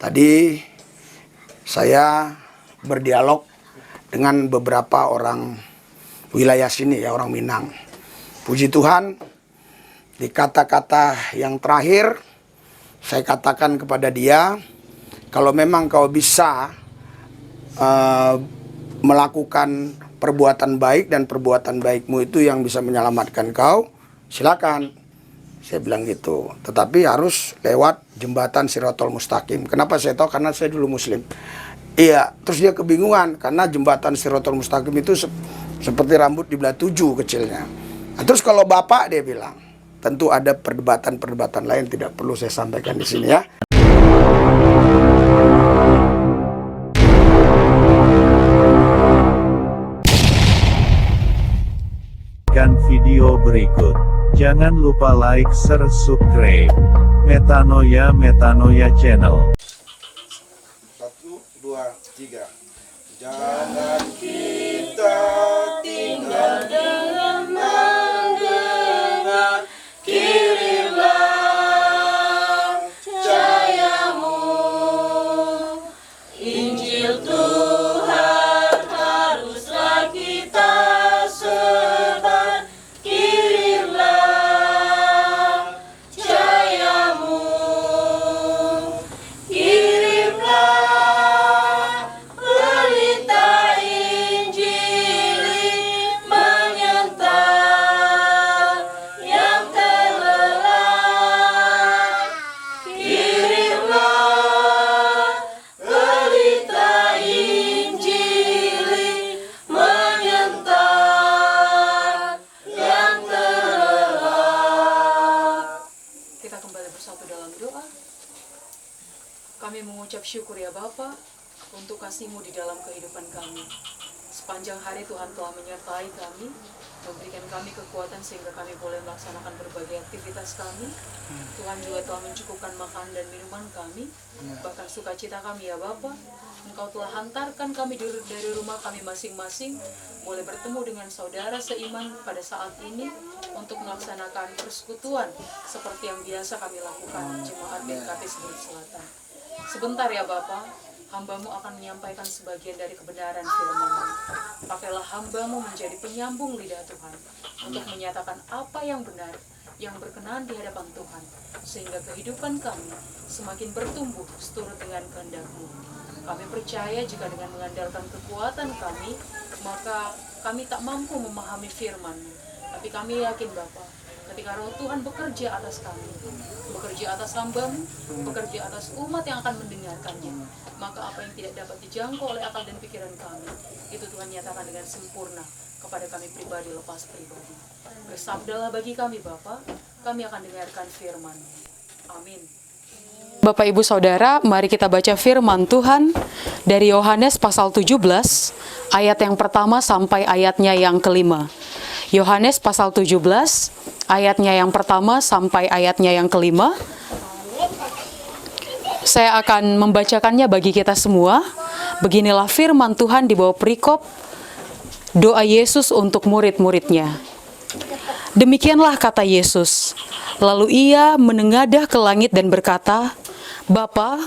Tadi saya berdialog dengan beberapa orang wilayah sini ya, orang Minang. Puji Tuhan, di kata-kata yang terakhir saya katakan kepada dia, kalau memang kau bisa melakukan perbuatan baik dan perbuatan baikmu itu yang bisa menyelamatkan kau, silakan. Saya bilang gitu. Tetapi harus lewat jembatan Shirathul Mustaqim. Kenapa saya tahu? Karena saya dulu Muslim. Iya, terus dia kebingungan karena jembatan Shirathul Mustaqim itu seperti rambut di belah 7 kecilnya. Nah, terus kalau Bapak, dia bilang, tentu ada perdebatan-perdebatan lain, tidak perlu saya sampaikan di sini ya. Video berikut. Jangan lupa like, share, subscribe. Metanoia Channel. 1, 2, 3. Jangan kita tinggal dengan mendengar, kirimlah cahayamu. Injil Tuhan haruslah kita sebar, kirimlah cahayamu. Kirimlah berita Injil menyentak yang terlelap. Kirimlah berita Injil menyentak yang terlelap. Kita kembali bersatu dalam doa. Kami mengucap syukur ya Bapa untuk kasih-Mu di dalam kehidupan kami. Sepanjang hari Tuhan telah menyertai kami, memberikan kami kekuatan sehingga kami boleh melaksanakan berbagai aktivitas kami. Tuhan juga telah mencukupkan makanan dan minuman kami, bahkan sukacita kami ya Bapa. Engkau telah hantarkan kami dari rumah kami masing-masing, boleh bertemu dengan saudara seiman pada saat ini untuk melaksanakan persekutuan seperti yang biasa kami lakukan Jemaat BKP Seberut Selatan. Sebentar ya Bapa, hamba-Mu akan menyampaikan sebagian dari kebenaran firman-Mu. Pakailah hamba-Mu menjadi penyambung lidah Tuhan untuk menyatakan apa yang benar, yang berkenan di hadapan Tuhan, sehingga kehidupan kami semakin bertumbuh seturut dengan kehendak-Mu. Kami percaya jika dengan mengandalkan kekuatan kami, maka kami tak mampu memahami firman-Mu. Tapi kami yakin Bapa, ketika Roh Tuhan bekerja atas kami, bekerja atas hamba-Mu, bekerja atas umat yang akan mendengarkannya, maka apa yang tidak dapat dijangkau oleh akal dan pikiran kami, itu Tuhan nyatakan dengan sempurna kepada kami pribadi lepas pribadi. Bersabdalah bagi kami Bapa, kami akan dengarkan firman-Mu. Amin. Bapak Ibu Saudara, mari kita baca firman Tuhan dari Yohanes pasal 17, ayat yang pertama sampai ayatnya yang kelima. Yohanes pasal 17, ayatnya yang pertama sampai ayatnya yang kelima. Saya akan membacakannya bagi kita semua. Beginilah firman Tuhan di bawah perikop doa Yesus untuk murid-muridnya. Demikianlah kata Yesus. Lalu ia menengadah ke langit dan berkata, Bapa,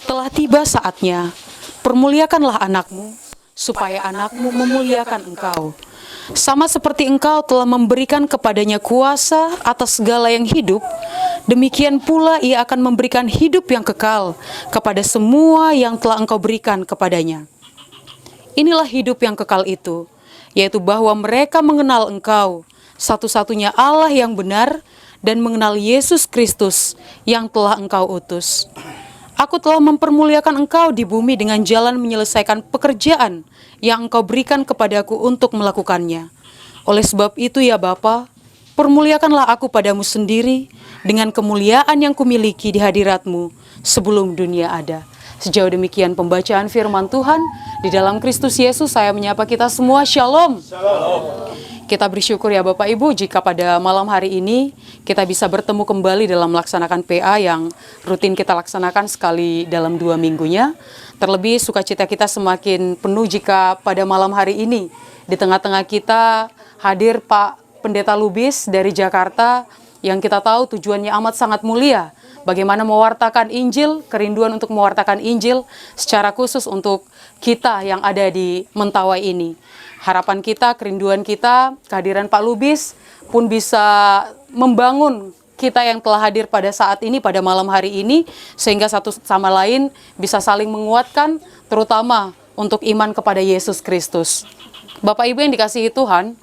telah tiba saatnya. Permuliakanlah anakmu, supaya anakmu memuliakan engkau. Sama seperti engkau telah memberikan kepadanya kuasa atas segala yang hidup, demikian pula ia akan memberikan hidup yang kekal kepada semua yang telah engkau berikan kepadanya. Inilah hidup yang kekal itu, yaitu bahwa mereka mengenal engkau, satu-satunya Allah yang benar, dan mengenal Yesus Kristus yang telah engkau utus. Aku telah mempermuliakan engkau di bumi dengan jalan menyelesaikan pekerjaan yang engkau berikan kepadaku untuk melakukannya. Oleh sebab itu ya Bapa, permuliakanlah aku padamu sendiri dengan kemuliaan yang kumiliki di hadiratmu sebelum dunia ada. Sejauh demikian pembacaan firman Tuhan. Di dalam Kristus Yesus saya menyapa kita semua, Shalom. Shalom. Kita bersyukur ya Bapak Ibu jika pada malam hari ini kita bisa bertemu kembali dalam melaksanakan PA yang rutin kita laksanakan sekali dalam 2 minggunya. Terlebih sukacita kita semakin penuh jika pada malam hari ini di tengah-tengah kita hadir Pak Pendeta Lubis dari Jakarta yang kita tahu tujuannya amat sangat mulia, bagaimana mewartakan Injil, kerinduan untuk mewartakan Injil secara khusus untuk kita yang ada di Mentawai ini. Harapan kita, kerinduan kita, kehadiran Pak Lubis pun bisa membangun kita yang telah hadir pada saat ini, pada malam hari ini, sehingga satu sama lain bisa saling menguatkan, terutama untuk iman kepada Yesus Kristus. Bapak Ibu yang dikasihi Tuhan,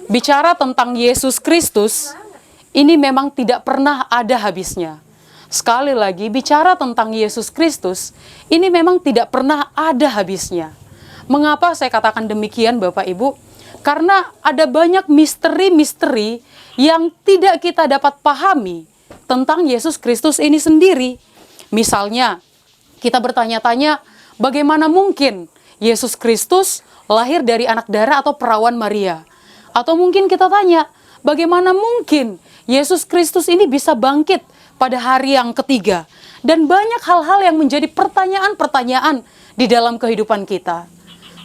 bicara tentang Yesus Kristus, ini memang tidak pernah ada habisnya. Sekali lagi, bicara tentang Yesus Kristus, ini memang tidak pernah ada habisnya. Mengapa saya katakan demikian, Bapak Ibu? Karena ada banyak misteri-misteri yang tidak kita dapat pahami tentang Yesus Kristus ini sendiri. Misalnya, kita bertanya-tanya, bagaimana mungkin Yesus Kristus lahir dari anak darah atau perawan Maria? Atau mungkin kita tanya, bagaimana mungkin Yesus Kristus ini bisa bangkit pada hari yang ketiga? Dan banyak hal-hal yang menjadi pertanyaan-pertanyaan di dalam kehidupan kita.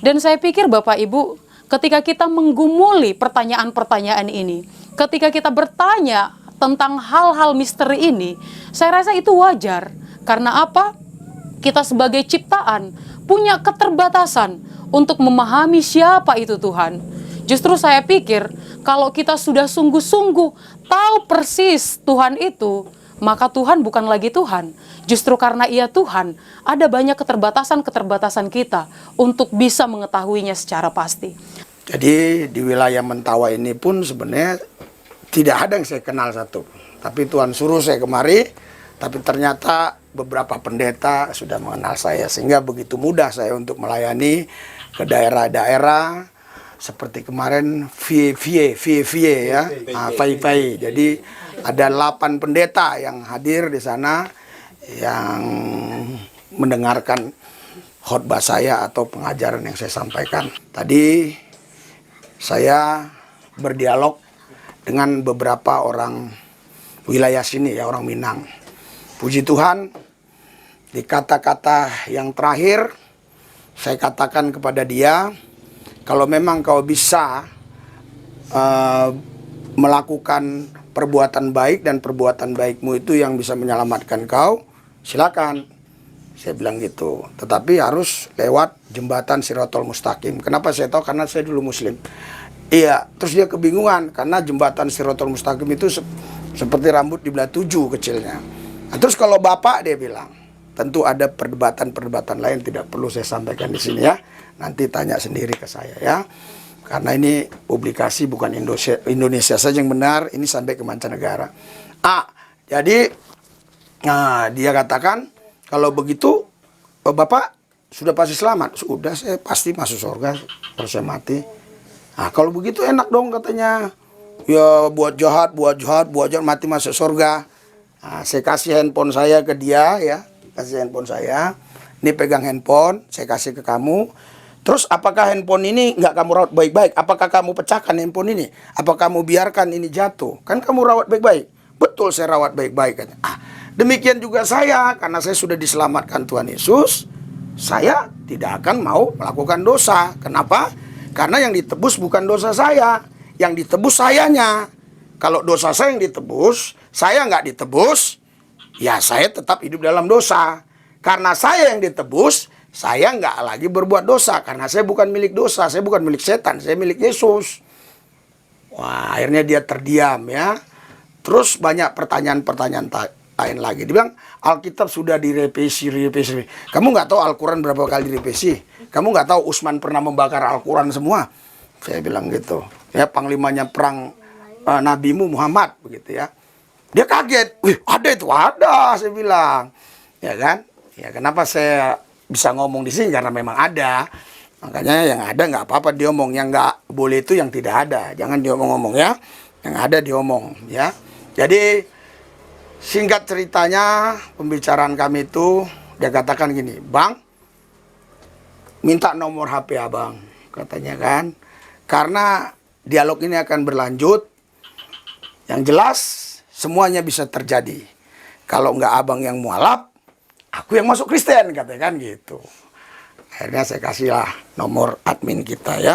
Dan saya pikir Bapak Ibu, ketika kita menggumuli pertanyaan-pertanyaan ini, ketika kita bertanya tentang hal-hal misteri ini, saya rasa itu wajar. Karena apa? Kita sebagai ciptaan punya keterbatasan untuk memahami siapa itu Tuhan. Justru saya pikir, kalau kita sudah sungguh-sungguh tahu persis Tuhan itu, maka Tuhan bukan lagi Tuhan. Justru karena Ia Tuhan, ada banyak keterbatasan-keterbatasan kita untuk bisa mengetahuinya secara pasti. Jadi di wilayah Mentawai ini pun sebenarnya tidak ada yang saya kenal satu. Tapi Tuhan suruh saya kemari, tapi ternyata beberapa pendeta sudah mengenal saya. Sehingga begitu mudah saya untuk melayani ke daerah-daerah. Seperti kemarin VIE ya, VIE. Jadi ada 8 pendeta yang hadir di sana yang mendengarkan khotbah saya atau pengajaran yang saya sampaikan. Tadi saya berdialog dengan beberapa orang wilayah sini ya, orang Minang. Puji Tuhan, di kata-kata yang terakhir saya katakan kepada dia, kalau memang kau bisa melakukan perbuatan baik dan perbuatan baikmu itu yang bisa menyelamatkan kau, silakan. Saya bilang gitu. Tetapi harus lewat jembatan Sirotol Mustaqim. Kenapa saya tahu? Karena saya dulu Muslim. Iya, terus dia kebingungan karena jembatan Sirotol Mustaqim itu seperti rambut di belah 7 kecilnya. Nah, terus kalau Bapak, dia bilang, tentu ada perdebatan-perdebatan lain, tidak perlu saya sampaikan di sini ya. Nanti tanya sendiri ke saya ya. Karena ini publikasi bukan Indonesia saja yang benar, ini sampai ke mancanegara. Jadi dia katakan, kalau begitu Bapak sudah pasti selamat. Sudah, saya pasti masuk surga kalau saya mati. Nah, kalau begitu enak dong katanya. Ya buat jahat, mati masuk surga. Nah, saya kasih handphone saya ke dia ya. Kasih handphone saya. Ini pegang handphone, saya kasih ke kamu. Terus apakah handphone ini nggak kamu rawat baik-baik? Apakah kamu pecahkan handphone ini? Apakah kamu biarkan ini jatuh? Kan kamu rawat baik-baik. Betul, saya rawat baik-baik. Demikian juga saya, karena saya sudah diselamatkan Tuhan Yesus, saya tidak akan mau melakukan dosa. Kenapa? Karena yang ditebus bukan dosa saya, yang ditebus sayanya. Kalau dosa saya yang ditebus, saya nggak ditebus, ya saya tetap hidup dalam dosa. Karena saya yang ditebus, saya nggak lagi berbuat dosa. Karena saya bukan milik dosa, saya bukan milik setan, saya milik Yesus. Wah, akhirnya dia terdiam ya. Terus banyak pertanyaan-pertanyaan lain lagi. Dia bilang, Alkitab sudah direvisi. Kamu nggak tahu Al-Quran berapa kali direvisi? Kamu nggak tahu Utsman pernah membakar Al-Quran semua? Saya bilang gitu. Ya, panglimanya perang Nabimu Muhammad, begitu ya. Dia kaget. Wih, ada itu, ada, saya bilang. Ya kan? Ya, kenapa saya bisa ngomong di sini? Karena memang ada. Makanya yang ada nggak apa-apa diomong. Yang nggak boleh itu yang tidak ada. Jangan diomong-omong ya. Yang ada diomong ya. Jadi singkat ceritanya, pembicaraan kami itu, dia katakan gini, Bang, minta nomor HP abang, katanya kan. Karena dialog ini akan berlanjut, yang jelas semuanya bisa terjadi. Kalau nggak abang yang mualaf, aku yang masuk Kristen, katanya kan gitu. Akhirnya saya kasihlah nomor admin kita ya,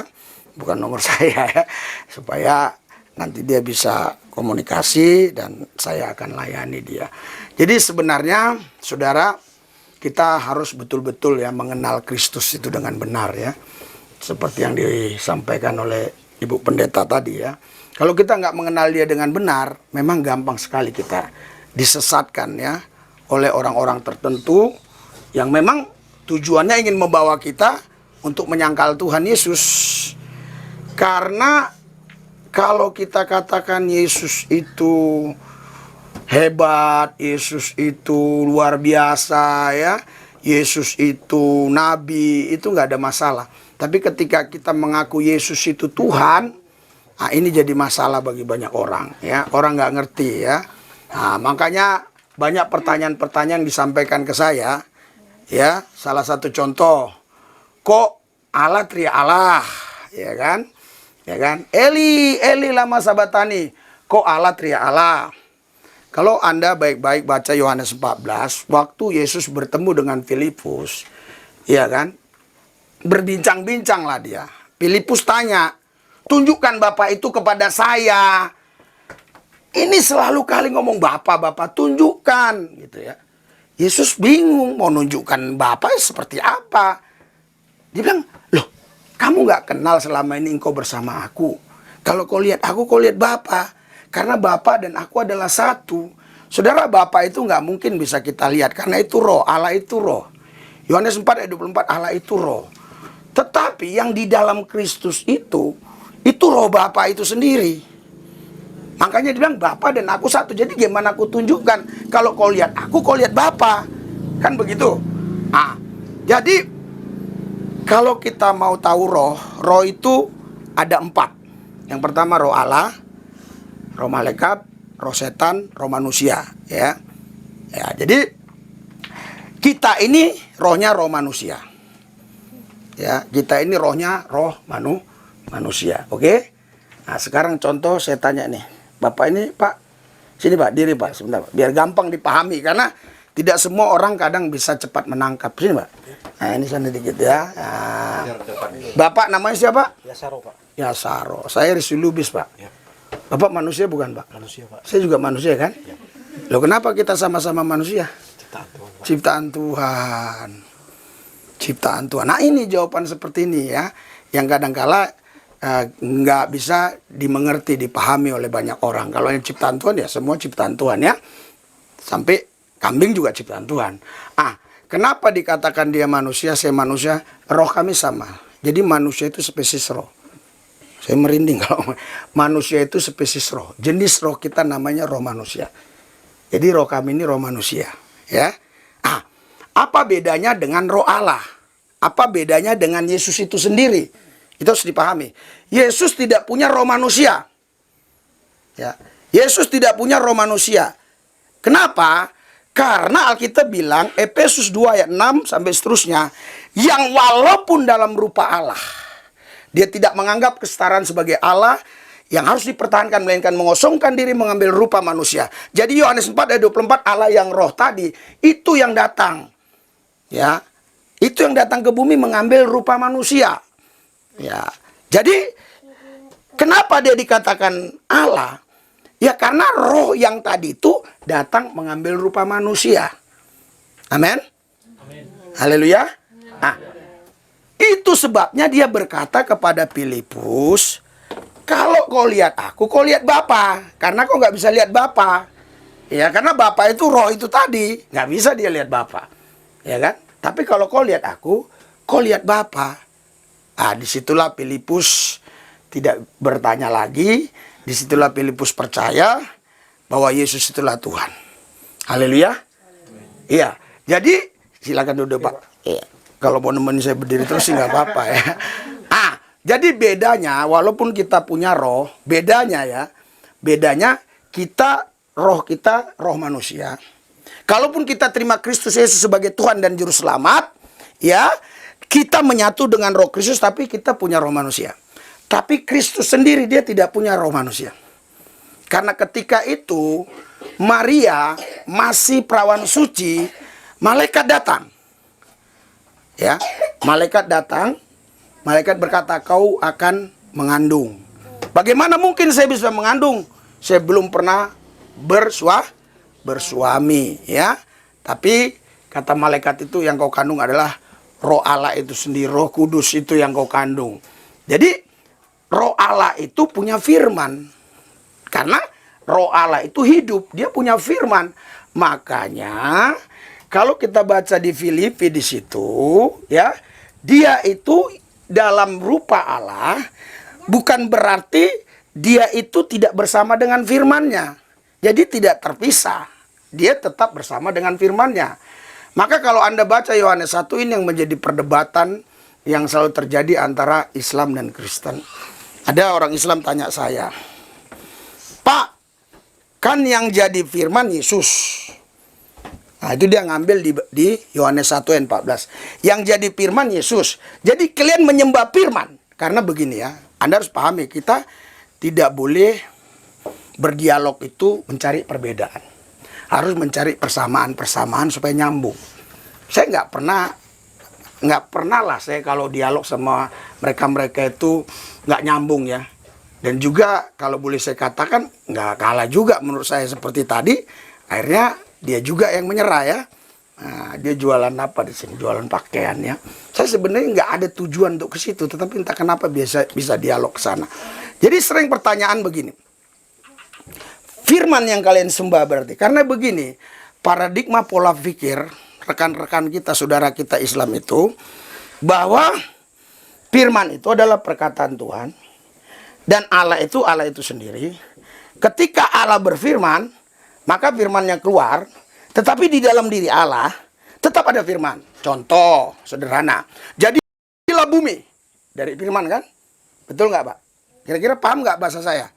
bukan nomor saya ya, supaya nanti dia bisa komunikasi dan saya akan layani dia. Jadi sebenarnya saudara, kita harus betul-betul ya mengenal Kristus itu dengan benar ya. Seperti yang disampaikan oleh Ibu Pendeta tadi ya. Kalau kita nggak mengenal dia dengan benar, memang gampang sekali kita disesatkan ya oleh orang-orang tertentu yang memang tujuannya ingin membawa kita untuk menyangkal Tuhan Yesus. Karena kalau kita katakan Yesus itu hebat, Yesus itu luar biasa ya, Yesus itu nabi, itu nggak ada masalah. Tapi ketika kita mengaku Yesus itu Tuhan, nah ini jadi masalah bagi banyak orang ya. Orang nggak ngerti ya. Nah, makanya banyak pertanyaan-pertanyaan disampaikan ke saya ya. Salah satu contoh, kok Allah teriak Allah, ya kan? Ya kan? Eli, Eli lama sabatani, kok Allah teriak Allah? Kalau Anda baik-baik baca Yohanes 14, waktu Yesus bertemu dengan Filipus, ya kan? Berbincang-bincanglah dia. Filipus tanya, tunjukkan Bapa itu kepada saya. Ini selalu kali ngomong Bapa, tunjukkan, gitu ya. Yesus bingung mau nunjukkan Bapa seperti apa. Dia bilang, loh, kamu nggak kenal selama ini engkau bersama aku. Kalau kau lihat aku, kau lihat Bapa. Karena Bapa dan aku adalah satu. Saudara, Bapa itu nggak mungkin bisa kita lihat. Karena itu roh, Allah itu roh. Yohanes 4 ayat 24, Allah itu roh. Tetapi yang di dalam Kristus itu roh Bapa itu sendiri. Makanya dia bilang, Bapa dan aku satu. Jadi gimana aku tunjukkan? Kalau kau lihat aku, kau lihat Bapa. Kan begitu. Nah, jadi kalau kita mau tahu roh itu ada 4. Yang pertama roh Allah, roh malaikat, roh setan, roh manusia. Ya, jadi kita ini rohnya roh manusia. Ya, kita ini rohnya roh manusia. Oke? Nah, sekarang contoh saya tanya nih. Bapak ini, Pak, sini Pak, diri Pak, sebentar Pak. Biar gampang dipahami, karena tidak semua orang kadang bisa cepat menangkap. Sini Pak. Nah, ini sana dikit ya. Nah, Bapak namanya siapa? Yasaro, Pak. Yasaro. Saya Rizky Lubis, Pak. Ya. Bapak manusia bukan, Pak? Manusia, Pak. Saya juga manusia kan? Ya. Loh, kenapa kita sama-sama manusia? Ciptaan Tuhan, Pak. Ciptaan Tuhan. Ciptaan Tuhan. Nah, ini jawaban seperti ini ya, yang kadang-kala nggak bisa dimengerti, dipahami oleh banyak orang. Kalau yang ciptaan Tuhan ya semua ciptaan Tuhan ya. Sampai kambing juga ciptaan Tuhan. Kenapa dikatakan dia manusia, saya manusia? Roh kami sama. Jadi manusia itu spesies roh. Saya merinding kalau manusia itu spesies roh. Jenis roh kita namanya roh manusia. Jadi roh kami ini roh manusia, ya. Apa bedanya dengan roh Allah? Apa bedanya dengan Yesus itu sendiri? Itu harus dipahami. Yesus tidak punya roh manusia. Ya. Yesus tidak punya roh manusia. Kenapa? Karena Alkitab bilang, Efesus 2 ayat 6 sampai seterusnya, yang walaupun dalam rupa Allah, dia tidak menganggap kesetaraan sebagai Allah yang harus dipertahankan, melainkan mengosongkan diri mengambil rupa manusia. Jadi Yohanes 4 ayat 24, Allah yang roh tadi, itu yang datang. Ya, itu yang datang ke bumi mengambil rupa manusia. Ya, jadi kenapa dia dikatakan Allah? Ya karena roh yang tadi itu datang mengambil rupa manusia. Amin. Haleluya. Nah, itu sebabnya dia berkata kepada Filipus, kalau kau lihat aku, kau lihat Bapa. Karena kau nggak bisa lihat Bapa. Ya, karena Bapa itu roh itu tadi, nggak bisa dia lihat Bapa. Ya kan? Tapi kalau kau lihat aku, kau lihat Bapa. Disitulah Filipus tidak bertanya lagi. Disitulah Filipus percaya bahwa Yesus itulah Tuhan. Haleluya. Iya. Jadi silakan duduk Pak. Iya. Kalau mau nemenin saya berdiri terus sih nggak apa-apa ya. Jadi bedanya, walaupun kita punya roh, bedanya kita roh manusia. Kalaupun kita terima Kristus Yesus sebagai Tuhan dan Juru Selamat, ya, kita menyatu dengan roh Kristus, tapi kita punya roh manusia. Tapi Kristus sendiri dia tidak punya roh manusia. Karena ketika itu Maria masih perawan suci, malaikat datang. Ya, malaikat datang, malaikat berkata, kau akan mengandung. Bagaimana mungkin saya bisa mengandung? saya belum pernah bersuami, ya. Tapi kata malaikat itu yang kau kandung adalah Roh Allah itu sendiri, Roh Kudus itu yang kau kandung. Jadi Roh Allah itu punya firman. Karena Roh Allah itu hidup, dia punya firman. Makanya kalau kita baca di Filipi di situ, ya, dia itu dalam rupa Allah, bukan berarti dia itu tidak bersama dengan firman-Nya. Jadi tidak terpisah. Dia tetap bersama dengan firman-Nya. Maka kalau Anda baca Yohanes 1 ini yang menjadi perdebatan yang selalu terjadi antara Islam dan Kristen. Ada orang Islam tanya saya, "Pak, kan yang jadi firman Yesus." Nah, itu dia ngambil di Yohanes 1 ayat 14. Yang jadi firman Yesus. Jadi kalian menyembah firman. Karena begini ya, Anda harus pahami, kita tidak boleh berdialog itu mencari perbedaan. Harus mencari persamaan-persamaan supaya nyambung. Saya nggak pernah lah saya kalau dialog sama mereka itu nggak nyambung ya. Dan juga kalau boleh saya katakan nggak kalah juga menurut saya seperti tadi. Akhirnya dia juga yang menyerah ya. Nah, dia jualan apa di sini? Jualan pakaian ya. Saya sebenarnya nggak ada tujuan untuk ke situ, tetapi entah kenapa bisa dialog ke sana. Jadi sering pertanyaan begini. Firman yang kalian sembah berarti. Karena begini, paradigma pola pikir rekan-rekan kita, saudara kita Islam itu, bahwa firman itu adalah perkataan Tuhan. Dan Allah itu sendiri. Ketika Allah berfirman, maka firmannya keluar. Tetapi di dalam diri Allah tetap ada firman. Contoh sederhana. Jadilah bumi. Dari firman kan? Betul nggak Pak? Kira-kira paham nggak bahasa saya?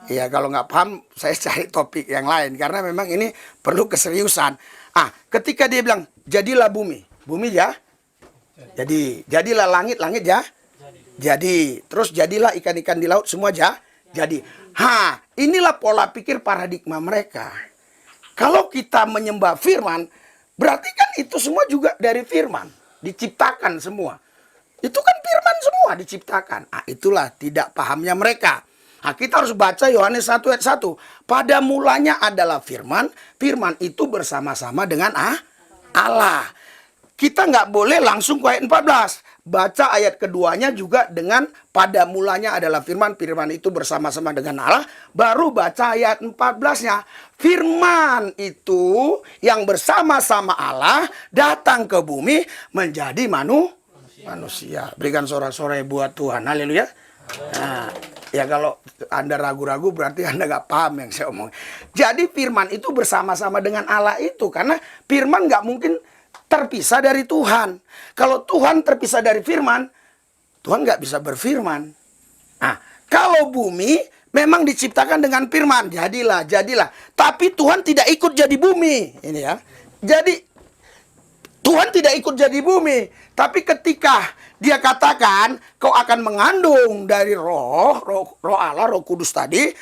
Iya, kalau nggak paham, saya cari topik yang lain. Karena memang ini perlu keseriusan. Ketika dia bilang, jadilah bumi. Bumi ya? Jadi. Jadilah langit, langit ya? Jadi. Terus jadilah ikan-ikan di laut, semua ya? Jadi. Inilah pola pikir paradigma mereka. Kalau kita menyembah firman, berarti kan itu semua juga dari firman. Diciptakan semua. Itu kan firman semua diciptakan. Itulah tidak pahamnya mereka. Kita harus baca Yohanes 1 ayat 1. Pada mulanya adalah firman. Firman itu bersama-sama dengan Allah. Kita nggak boleh langsung ke ayat 14. Baca ayat keduanya juga dengan pada mulanya adalah firman. Firman itu bersama-sama dengan Allah. Baru baca ayat 14-nya. Firman itu yang bersama-sama Allah datang ke bumi menjadi manusia. Berikan sorak-sorai buat Tuhan. Haleluya. Nah, ya kalau Anda ragu-ragu berarti Anda nggak paham yang saya omong. Jadi firman itu bersama-sama dengan Allah itu. Karena firman nggak mungkin terpisah dari Tuhan. Kalau Tuhan terpisah dari firman, Tuhan nggak bisa berfirman. Kalau bumi memang diciptakan dengan firman, jadilah. Tapi Tuhan tidak ikut jadi bumi. Ini ya. Jadi Tuhan tidak ikut jadi bumi. Tapi ketika dia katakan, kau akan mengandung dari roh Allah, Roh Kudus tadi.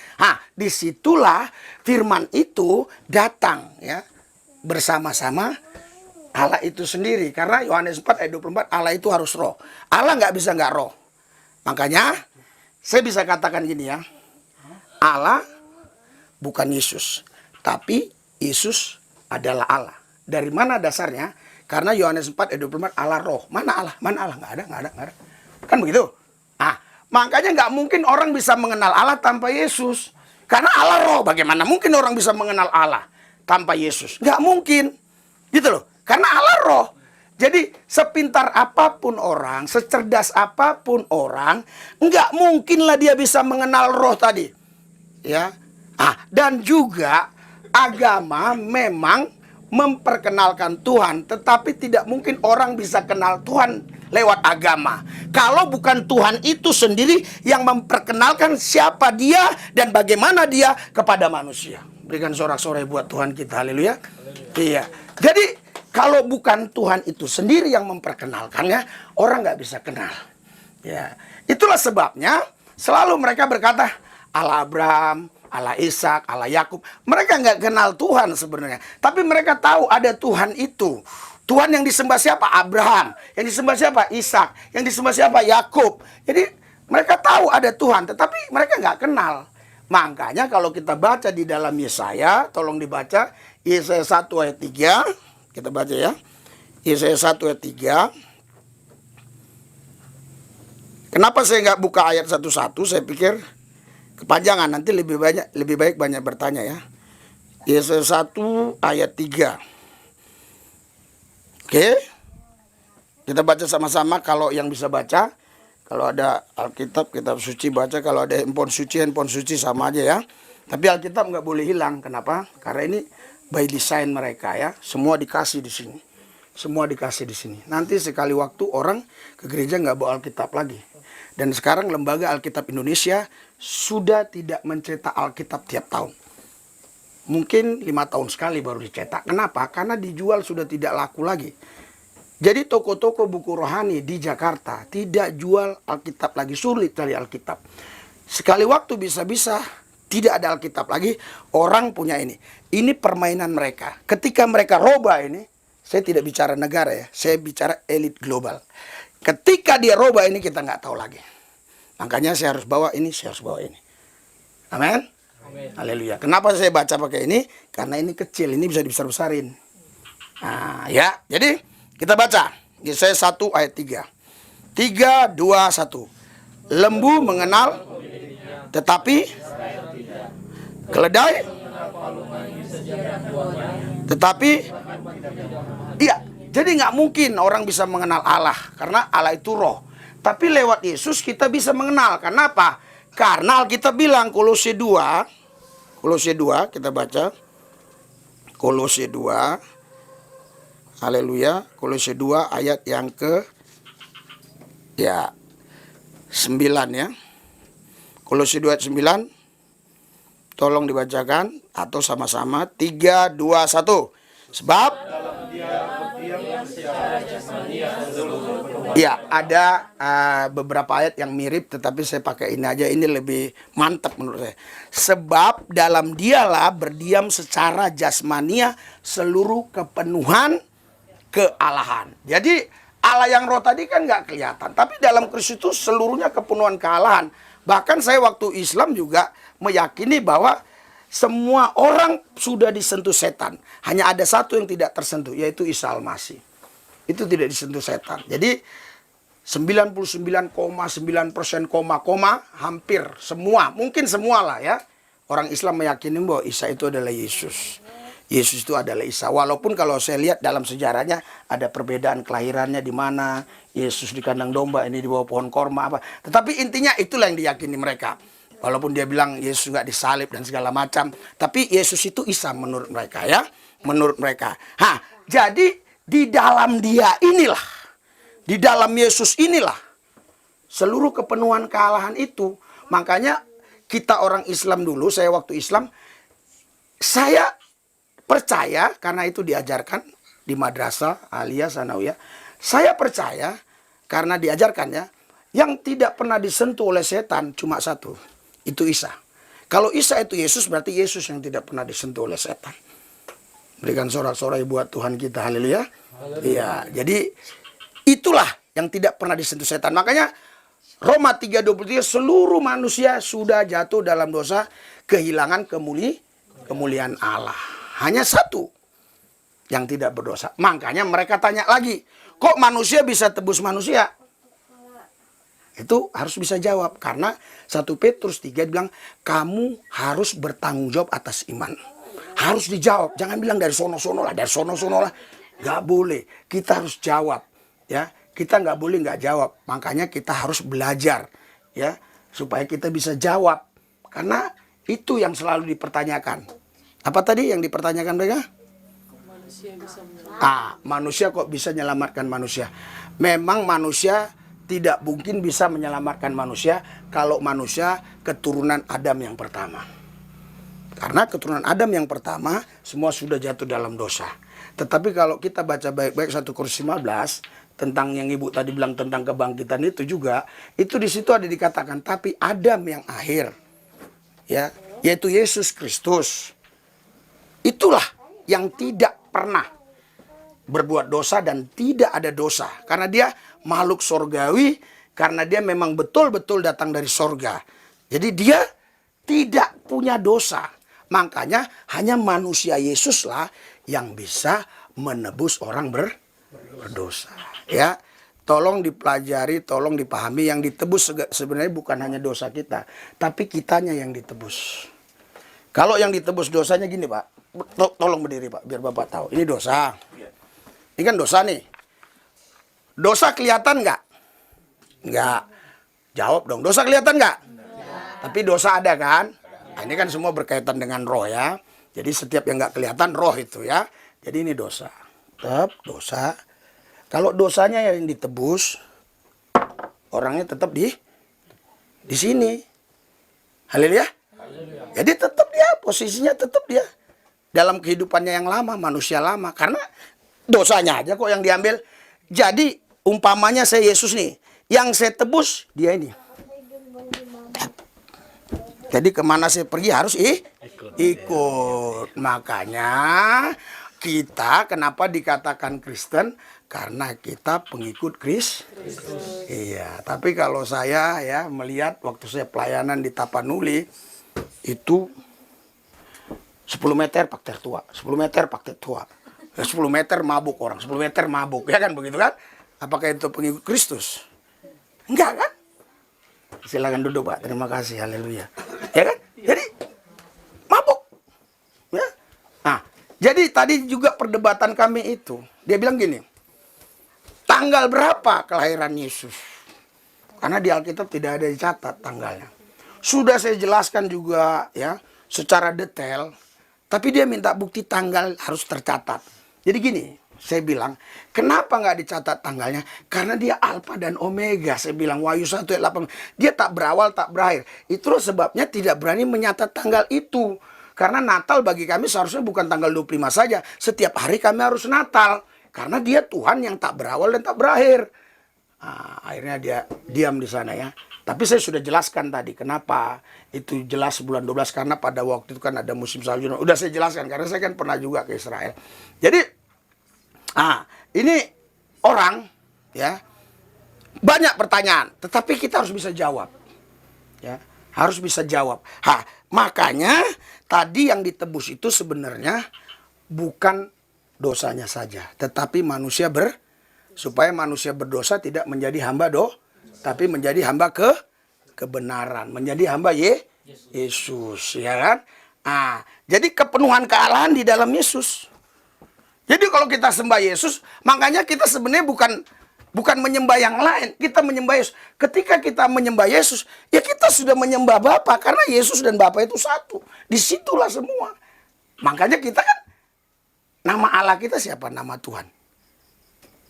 Disitulah firman itu datang ya bersama-sama Allah itu sendiri. Karena Yohanes 4 ayat 24, Allah itu harus roh. Allah nggak bisa nggak roh. Makanya saya bisa katakan gini ya, Allah bukan Yesus, tapi Yesus adalah Allah. Dari mana dasarnya? Karena Yohanes 4 ayat 24, Allah roh. Mana Allah? Nggak ada. Kan begitu? Makanya nggak mungkin orang bisa mengenal Allah tanpa Yesus. Karena Allah roh. Bagaimana mungkin orang bisa mengenal Allah tanpa Yesus? Nggak mungkin. Gitu loh. Karena Allah roh. Jadi sepintar apapun orang, secerdas apapun orang, nggak mungkinlah dia bisa mengenal roh tadi. Ya. Dan juga agama memang memperkenalkan Tuhan, tetapi tidak mungkin orang bisa kenal Tuhan lewat agama. Kalau bukan Tuhan itu sendiri yang memperkenalkan siapa dia dan bagaimana dia kepada manusia. Berikan sorak-sorai buat Tuhan kita, haleluya. Iya. Jadi kalau bukan Tuhan itu sendiri yang memperkenalkannya, orang nggak bisa kenal. Ya, itulah sebabnya selalu mereka berkata Allah Abraham, Allah Ishak, Allah Yakub. Mereka nggak kenal Tuhan sebenarnya. Tapi mereka tahu ada Tuhan itu. Tuhan yang disembah siapa? Abraham. Yang disembah siapa? Ishak. Yang disembah siapa? Yakub. Jadi mereka tahu ada Tuhan. Tetapi mereka nggak kenal. Makanya kalau kita baca di dalam Yesaya, tolong dibaca Yesaya 1 ayat 3. Kita baca ya. Yesaya 1 ayat 3. Kenapa saya nggak buka ayat satu-satu? Saya pikir kepanjangan, nanti lebih baik banyak bertanya ya. Yesaya 1 ayat 3. Oke. Kita baca sama-sama kalau yang bisa baca. Kalau ada Alkitab, kitab suci baca. Kalau ada handphone suci sama aja ya. Tapi Alkitab nggak boleh hilang. Kenapa? Karena ini by design mereka ya. Semua dikasih di sini. Semua dikasih di sini. Nanti sekali waktu orang ke gereja nggak bawa Alkitab lagi. Dan sekarang Lembaga Alkitab Indonesia sudah tidak mencetak Alkitab tiap tahun. Mungkin 5 tahun sekali baru dicetak. Kenapa? Karena dijual sudah tidak laku lagi. Jadi toko-toko buku rohani di Jakarta tidak jual Alkitab lagi, sulit cari Alkitab. Sekali waktu bisa-bisa tidak ada Alkitab lagi, orang punya ini. Ini permainan mereka. Ketika mereka roba ini, saya tidak bicara negara ya, saya bicara elit global. Ketika dia roba ini kita nggak tahu lagi. Makanya saya harus bawa ini, saya harus bawa ini. Amin. Haleluya. Kenapa saya baca pakai ini? Karena ini kecil, ini bisa dibesar-besarin. Nah, ya. Jadi kita baca Yesaya 1 ayat 3. 3, 2, 1. Lembu mengenal tetapi keledai tetapi iya. Jadi nggak mungkin orang bisa mengenal Allah karena Allah itu roh. Tapi lewat Yesus kita bisa mengenal. Kenapa? Karena Alkitab bilang Kolose 2 kita baca. Kolose 2. Haleluya. Kolose 2 ayat yang ke 9 ya. Kolose 2 ayat 9. Tolong dibacakan atau sama-sama 3, 2, 1. Sebab ya ada beberapa ayat yang mirip, tetapi saya pakai ini aja, ini lebih mantap menurut saya. Sebab dalam dialah berdiam secara jasmania seluruh kepenuhan kealahan. Jadi Allah yang roh tadi kan nggak kelihatan, tapi dalam Kristus itu seluruhnya kepenuhan kealahan. Bahkan saya waktu Islam juga meyakini bahwa semua orang sudah disentuh setan. Hanya ada satu yang tidak tersentuh, yaitu Isa Al-Masih. Itu tidak disentuh setan. Jadi 99,9% hampir semua, mungkin semua lah ya. Orang Islam meyakini bahwa Isa itu adalah Yesus. Yesus itu adalah Isa. Walaupun kalau saya lihat dalam sejarahnya ada perbedaan kelahirannya di mana. Yesus di kandang domba, ini di bawah pohon korma apa. Tetapi intinya itulah yang diyakini mereka. Walaupun dia bilang Yesus nggak disalib dan segala macam, tapi Yesus itu Isa menurut mereka ya, menurut mereka. Jadi di dalam Dia inilah, di dalam Yesus inilah seluruh kepenuhan kealahan itu. Makanya kita orang Islam dulu, saya waktu Islam, saya percaya karena itu diajarkan di madrasah aliyah sanawiyah. Saya percaya karena diajarkannya yang tidak pernah disentuh oleh setan cuma satu. Itu Isa. Kalau Isa itu Yesus, berarti Yesus yang tidak pernah disentuh oleh setan. Berikan sorak-sorai buat Tuhan kita. Haleluya. Iya, jadi itulah yang tidak pernah disentuh setan. Makanya Roma 3:23 seluruh manusia sudah jatuh dalam dosa, kehilangan kemuliaan Allah. Hanya satu yang tidak berdosa. Makanya mereka tanya lagi, kok manusia bisa tebus manusia? Itu harus bisa jawab. Karena 1 Petrus 3 bilang, kamu harus bertanggung jawab atas iman. Harus dijawab. Jangan bilang dari sono-sono lah, dari sono-sono lah. Gak boleh. Kita harus jawab. Ya, kita nggak boleh nggak jawab. Makanya kita harus belajar. Ya, supaya kita bisa jawab. Karena itu yang selalu dipertanyakan. Apa tadi yang dipertanyakan mereka? Manusia kok bisa menyelamatkan manusia? Memang manusia tidak mungkin bisa menyelamatkan manusia kalau manusia keturunan Adam yang pertama. Karena keturunan Adam yang pertama semua sudah jatuh dalam dosa. Tetapi kalau kita baca baik-baik 1 Korintus 15 tentang yang ibu tadi bilang tentang kebangkitan itu juga, itu di situ ada dikatakan tapi Adam yang akhir, ya, yaitu Yesus Kristus. Itulah yang tidak pernah berbuat dosa dan tidak ada dosa. Karena dia makhluk sorgawi, karena dia memang betul-betul datang dari sorga. Jadi dia tidak punya dosa. Makanya hanya manusia Yesuslah yang bisa menebus orang berdosa. Ya, tolong dipelajari, tolong dipahami, yang ditebus sebenarnya bukan hanya dosa kita, tapi kitanya yang ditebus. Kalau yang ditebus dosanya gini, Pak. Tolong berdiri, Pak, biar Bapak tahu. Ini dosa. Ini kan dosa nih. Dosa kelihatan nggak? Nggak. Jawab dong. Dosa kelihatan nggak? Tapi dosa ada kan? Nah, ini kan semua berkaitan dengan roh ya. Jadi setiap yang nggak kelihatan roh itu ya. Jadi ini dosa. Tetap dosa. Kalau dosanya yang ditebus, orangnya tetap di sini. Haleluya. Jadi tetap dia, posisinya tetap dia dalam kehidupannya yang lama, manusia lama. Karena dosanya aja kok yang diambil. Jadi umpamanya saya Yesus nih, yang saya tebus dia ini. Jadi kemana saya pergi harus ikut. Makanya kita kenapa dikatakan Kristen? Karena kita pengikut Kristus. Iya. Tapi kalau saya ya melihat waktu saya pelayanan di Tapanuli itu 10 meter pak tertua, 10 meter pak tertua, 10 meter mabuk orang, 10 meter mabuk, ya kan begitu kan? Apakah itu pengikut Kristus? Enggak kan? Silakan duduk, Pak. Terima kasih. Haleluya. Ya kan? Jadi mabuk. Ya. Nah, jadi tadi juga perdebatan kami itu, dia bilang gini, tanggal berapa kelahiran Yesus? Karena di Alkitab tidak ada dicatat tanggalnya. Sudah saya jelaskan juga ya secara detail, tapi dia minta bukti tanggal harus tercatat. Jadi gini, saya bilang, kenapa nggak dicatat tanggalnya? Karena dia Alfa dan Omega. Saya bilang Wahyu 1 ayat 8. Dia tak berawal, tak berakhir. Itulah sebabnya tidak berani menyatat tanggal itu. Karena Natal bagi kami seharusnya bukan tanggal 25 saja. Setiap hari kami harus Natal. Karena dia Tuhan yang tak berawal dan tak berakhir. Nah, akhirnya dia diam di sana ya. Tapi saya sudah jelaskan tadi kenapa itu jelas bulan 12. Karena pada waktu itu kan ada musim salju. Udah saya jelaskan karena saya kan pernah juga ke Israel. Jadi ini orang ya banyak pertanyaan, tetapi kita harus bisa jawab. Ya, harus bisa jawab. Makanya tadi yang ditebus itu sebenarnya bukan dosanya saja, tetapi manusia supaya manusia berdosa tidak menjadi hamba tapi menjadi hamba kebenaran, menjadi hamba Yesus, ya kan? Jadi kepenuhan kealahan di dalam Yesus. Jadi kalau kita sembah Yesus, makanya kita sebenarnya bukan menyembah yang lain, kita menyembah Yesus. Ketika kita menyembah Yesus, ya kita sudah menyembah Bapa karena Yesus dan Bapa itu satu. Disitulah semua. Makanya kita kan nama Allah kita siapa? Nama Tuhan.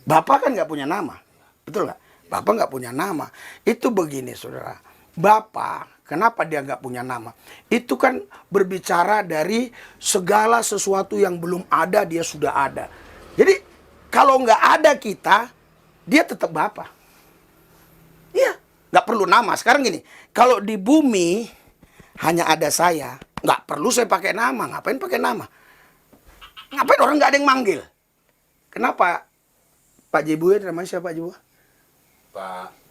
Bapa kan nggak punya nama, betul nggak? Bapa nggak punya nama. Itu begini, saudara. Bapa, kenapa dia nggak punya nama? Itu kan berbicara dari segala sesuatu yang belum ada, dia sudah ada. Jadi kalau nggak ada kita, dia tetap Bapa. Iya, nggak perlu nama. Sekarang gini, kalau di bumi hanya ada saya, nggak perlu saya pakai nama. Ngapain pakai nama? Ngapain orang nggak ada yang manggil? Kenapa Pak Jebu, namanya siapa Pak Jebu? Pak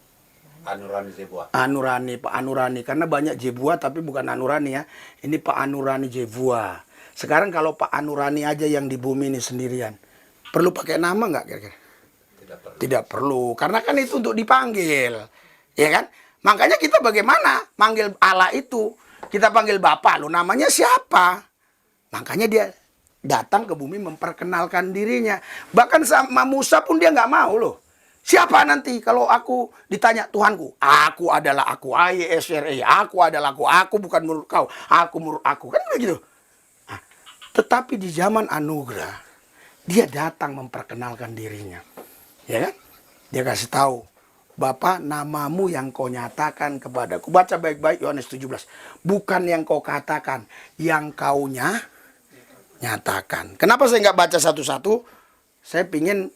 Anurani Jebua. Pak Anurani. Karena banyak Jebua tapi bukan Anurani ya. Ini Pak Anurani Jebua. Sekarang kalau Pak Anurani aja yang di bumi ini sendirian, perlu pakai nama nggak kira-kira? Tidak perlu. Tidak perlu. Karena kan itu untuk dipanggil. Ya kan? Makanya kita bagaimana manggil Allah itu? Kita panggil Bapa. Lo namanya siapa? Makanya dia datang ke bumi memperkenalkan dirinya. Bahkan sama Musa pun dia nggak mau loh. Siapa nanti kalau aku ditanya Tuhanku? Aku adalah aku, AYSRE. Aku adalah aku bukan menurut kau. Aku menurut aku. Kan begitu. Nah, tetapi di zaman anugerah, dia datang memperkenalkan dirinya. Ya kan? Dia kasih tahu, Bapa, namamu yang kau nyatakan kepadaku. Baca baik-baik Yohanes 17. Bukan yang kau katakan, yang kau nyatakan. Kenapa saya nggak baca satu-satu? Saya pingin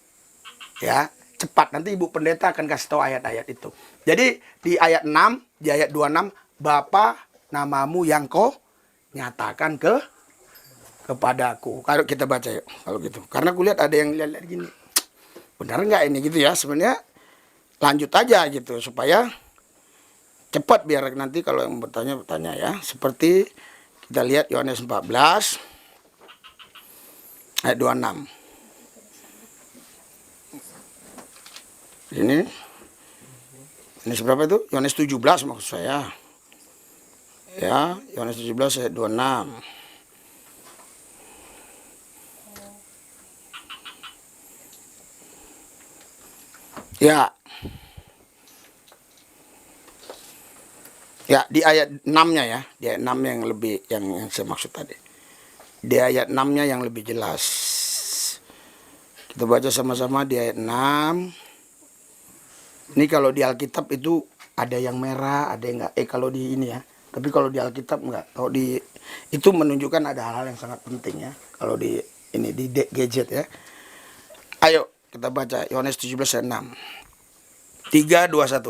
ya cepat, nanti Ibu Pendeta akan kasih tahu ayat-ayat itu. Jadi di ayat 6, di ayat 26, Bapa, namamu yang kau nyatakan kepadaku. Kalau kita baca yuk, kalau gitu. Karena kulihat ada yang lihat gini. Benar nggak ini gitu ya? Sebenarnya lanjut aja gitu supaya Cepat biar nanti kalau yang bertanya ya. Seperti kita lihat Yohanes 14 ayat 26. Ini seberapa itu? Yohanes 17 maksud saya. Ya, Yohanes 17 ayat 26. Ya. Ya, di ayat 6-nya ya. Di ayat 6 yang lebih yang saya maksud tadi. Di ayat 6-nya yang lebih jelas. Kita baca sama-sama di ayat 6. Ini kalau di Alkitab itu ada yang merah, ada yang enggak. Kalau di ini ya. Tapi kalau di Alkitab enggak. Kalau di itu menunjukkan ada hal-hal yang sangat penting ya. Kalau di ini di gadget ya. Ayo kita baca Yohanes 17 ayat 6. 3, 2, 1.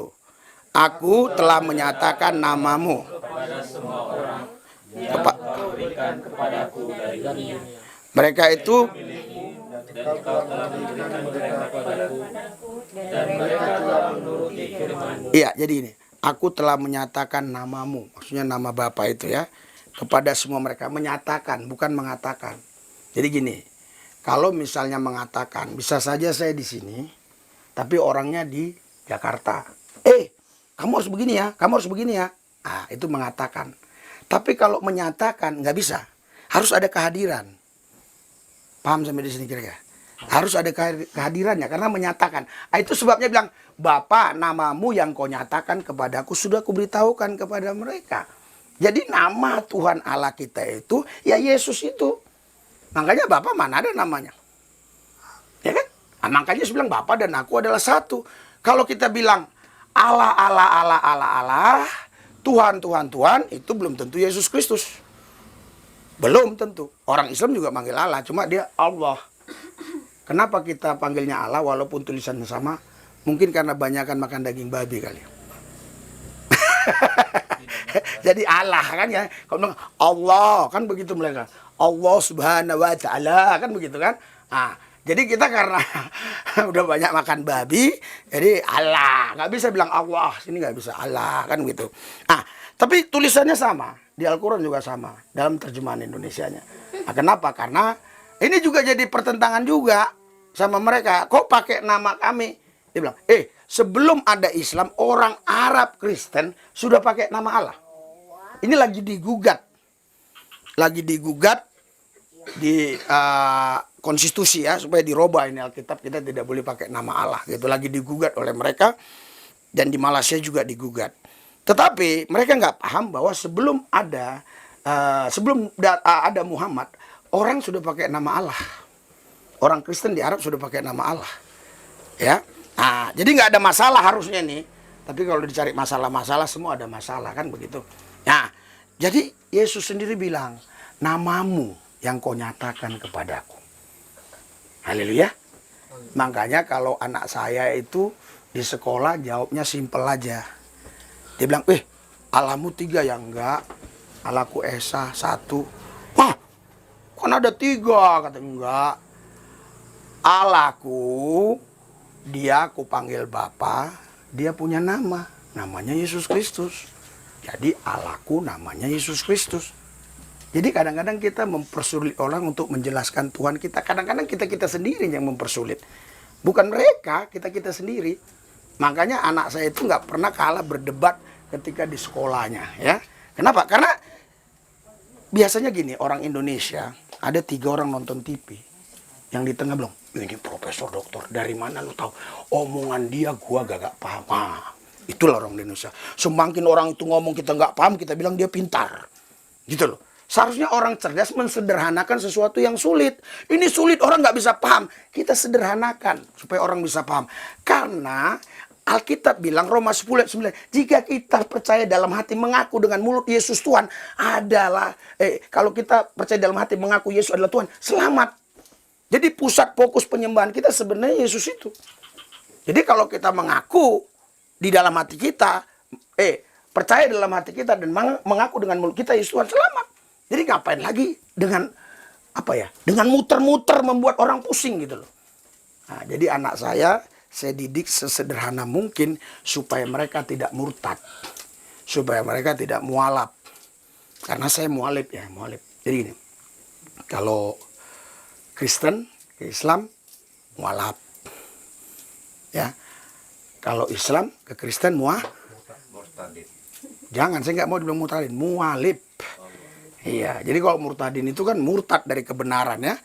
Aku telah menyatakan namamu kepada semua orang yang kau berikan kepadaku dari dunia. Mereka itu dan kau telah memberikan mereka kepadaku dan mereka telah menuruti firman-Mu. Iya, jadi ini. Aku telah menyatakan namamu, maksudnya nama Bapa itu ya, kepada semua mereka. Menyatakan, bukan mengatakan. Jadi gini, kalau misalnya mengatakan, bisa saja saya di sini, tapi orangnya di Jakarta. Kamu harus begini ya, kamu harus begini ya. Ah, itu mengatakan. Tapi kalau menyatakan nggak bisa, harus ada kehadiran. Paham sampai di sini kira-kira? Harus ada kehadirannya karena menyatakan. Ah, itu sebabnya bilang, Bapa, namamu yang kau nyatakan kepadaku sudah kuberitahukan kepada mereka. Jadi nama Tuhan Allah kita itu ya Yesus itu. Makanya Bapa mana ada namanya? Ya kan? Nah, makanya saya bilang Bapa dan aku adalah satu. Kalau kita bilang Allah, Tuhan, itu belum tentu Yesus Kristus. Belum tentu. Orang Islam juga manggil Allah, cuma dia Allah. Kenapa kita panggilnya Allah walaupun tulisannya sama? Mungkin karena banyakan makan daging babi kali. Jadi Allah kan ya. Kalau bilang Allah kan begitu mereka. Allah Subhanahu wa taala kan begitu kan? Ah, jadi kita karena udah banyak makan babi, jadi Allah. Nggak bisa bilang Allah, sini nggak bisa Allah, kan gitu. Ah, tapi tulisannya sama, di Al-Quran juga sama, dalam terjemahan Indonesianya. Nah, kenapa? Karena ini juga jadi pertentangan juga sama mereka. Kok pakai nama kami? Dia bilang, sebelum ada Islam, orang Arab Kristen sudah pakai nama Allah. Ini lagi digugat. Di konstitusi ya, supaya dirubah ini Alkitab, kita tidak boleh pakai nama Allah gitu. Lagi digugat oleh mereka, dan di Malaysia juga digugat. Tetapi mereka nggak paham bahwa sebelum ada Muhammad, orang sudah pakai nama Allah. Orang Kristen di Arab sudah pakai nama Allah ya. Nah, jadi nggak ada masalah harusnya nih. Tapi kalau dicari masalah-masalah, semua ada masalah kan begitu. Nah, jadi Yesus sendiri bilang, namamu yang kau nyatakan kepadaku. Haleluya. Makanya kalau anak saya itu di sekolah jawabnya simpel aja. Dia bilang, Allahmu 3 ya? Enggak. Allahku Esa 1. Wah, kan ada 3. Kata enggak. Allahku, dia aku panggil Bapa, dia punya nama. Namanya Yesus Kristus. Jadi Allahku namanya Yesus Kristus. Jadi kadang-kadang kita mempersulit orang untuk menjelaskan Tuhan kita. Kadang-kadang kita sendiri yang mempersulit. Bukan mereka, kita sendiri. Makanya anak saya itu nggak pernah kalah berdebat ketika di sekolahnya. Ya. Kenapa? Karena biasanya gini, orang Indonesia, ada 3 orang nonton TV. Yang di tengah bilang, ini profesor doktor, dari mana lu tahu? Omongan dia gua gak paham. Itulah orang Indonesia. Semakin orang itu ngomong kita nggak paham, kita bilang dia pintar. Gitu loh. Seharusnya orang cerdas mensederhanakan sesuatu yang sulit. Ini sulit, orang nggak bisa paham. Kita sederhanakan supaya orang bisa paham. Karena Alkitab bilang, Roma 10 ayat 9, jika kita percaya dalam hati mengaku dengan mulut Yesus Tuhan adalah, kalau kita percaya dalam hati mengaku Yesus adalah Tuhan, selamat. Jadi pusat fokus penyembahan kita sebenarnya Yesus itu. Jadi kalau kita mengaku di dalam hati kita, percaya dalam hati kita dan mengaku dengan mulut kita Yesus Tuhan, selamat. Jadi ngapain lagi dengan dengan muter-muter membuat orang pusing gitu loh. Nah, jadi anak saya didik sesederhana mungkin supaya mereka tidak murtad. supaya mereka tidak mualaf. Karena saya mualif ya, mualif. Jadi gini, kalau Kristen ke Islam mualaf, ya. Kalau Islam ke Kristen Murtadin. jangan, saya nggak mau dibilang murtadin, mualif. Iya, jadi kalau murtadin itu kan murtad dari kebenaran ya.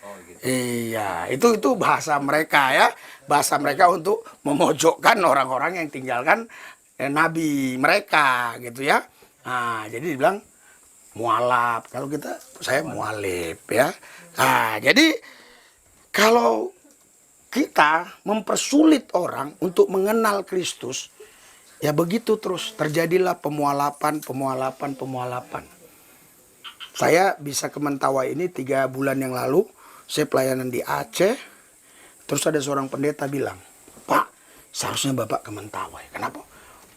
Iya, itu bahasa mereka ya, bahasa mereka untuk memojokkan orang-orang yang tinggalkan nabi mereka gitu ya. Nah, jadi dibilang mualaf. Kalau saya mualif ya. Nah, jadi kalau kita mempersulit orang untuk mengenal Kristus, ya begitu terus terjadilah pemualapan. Saya bisa ke Mentawai ini 3 bulan yang lalu. Saya pelayanan di Aceh, terus ada seorang pendeta bilang, "Pak, seharusnya Bapak ke Mentawai. Kenapa?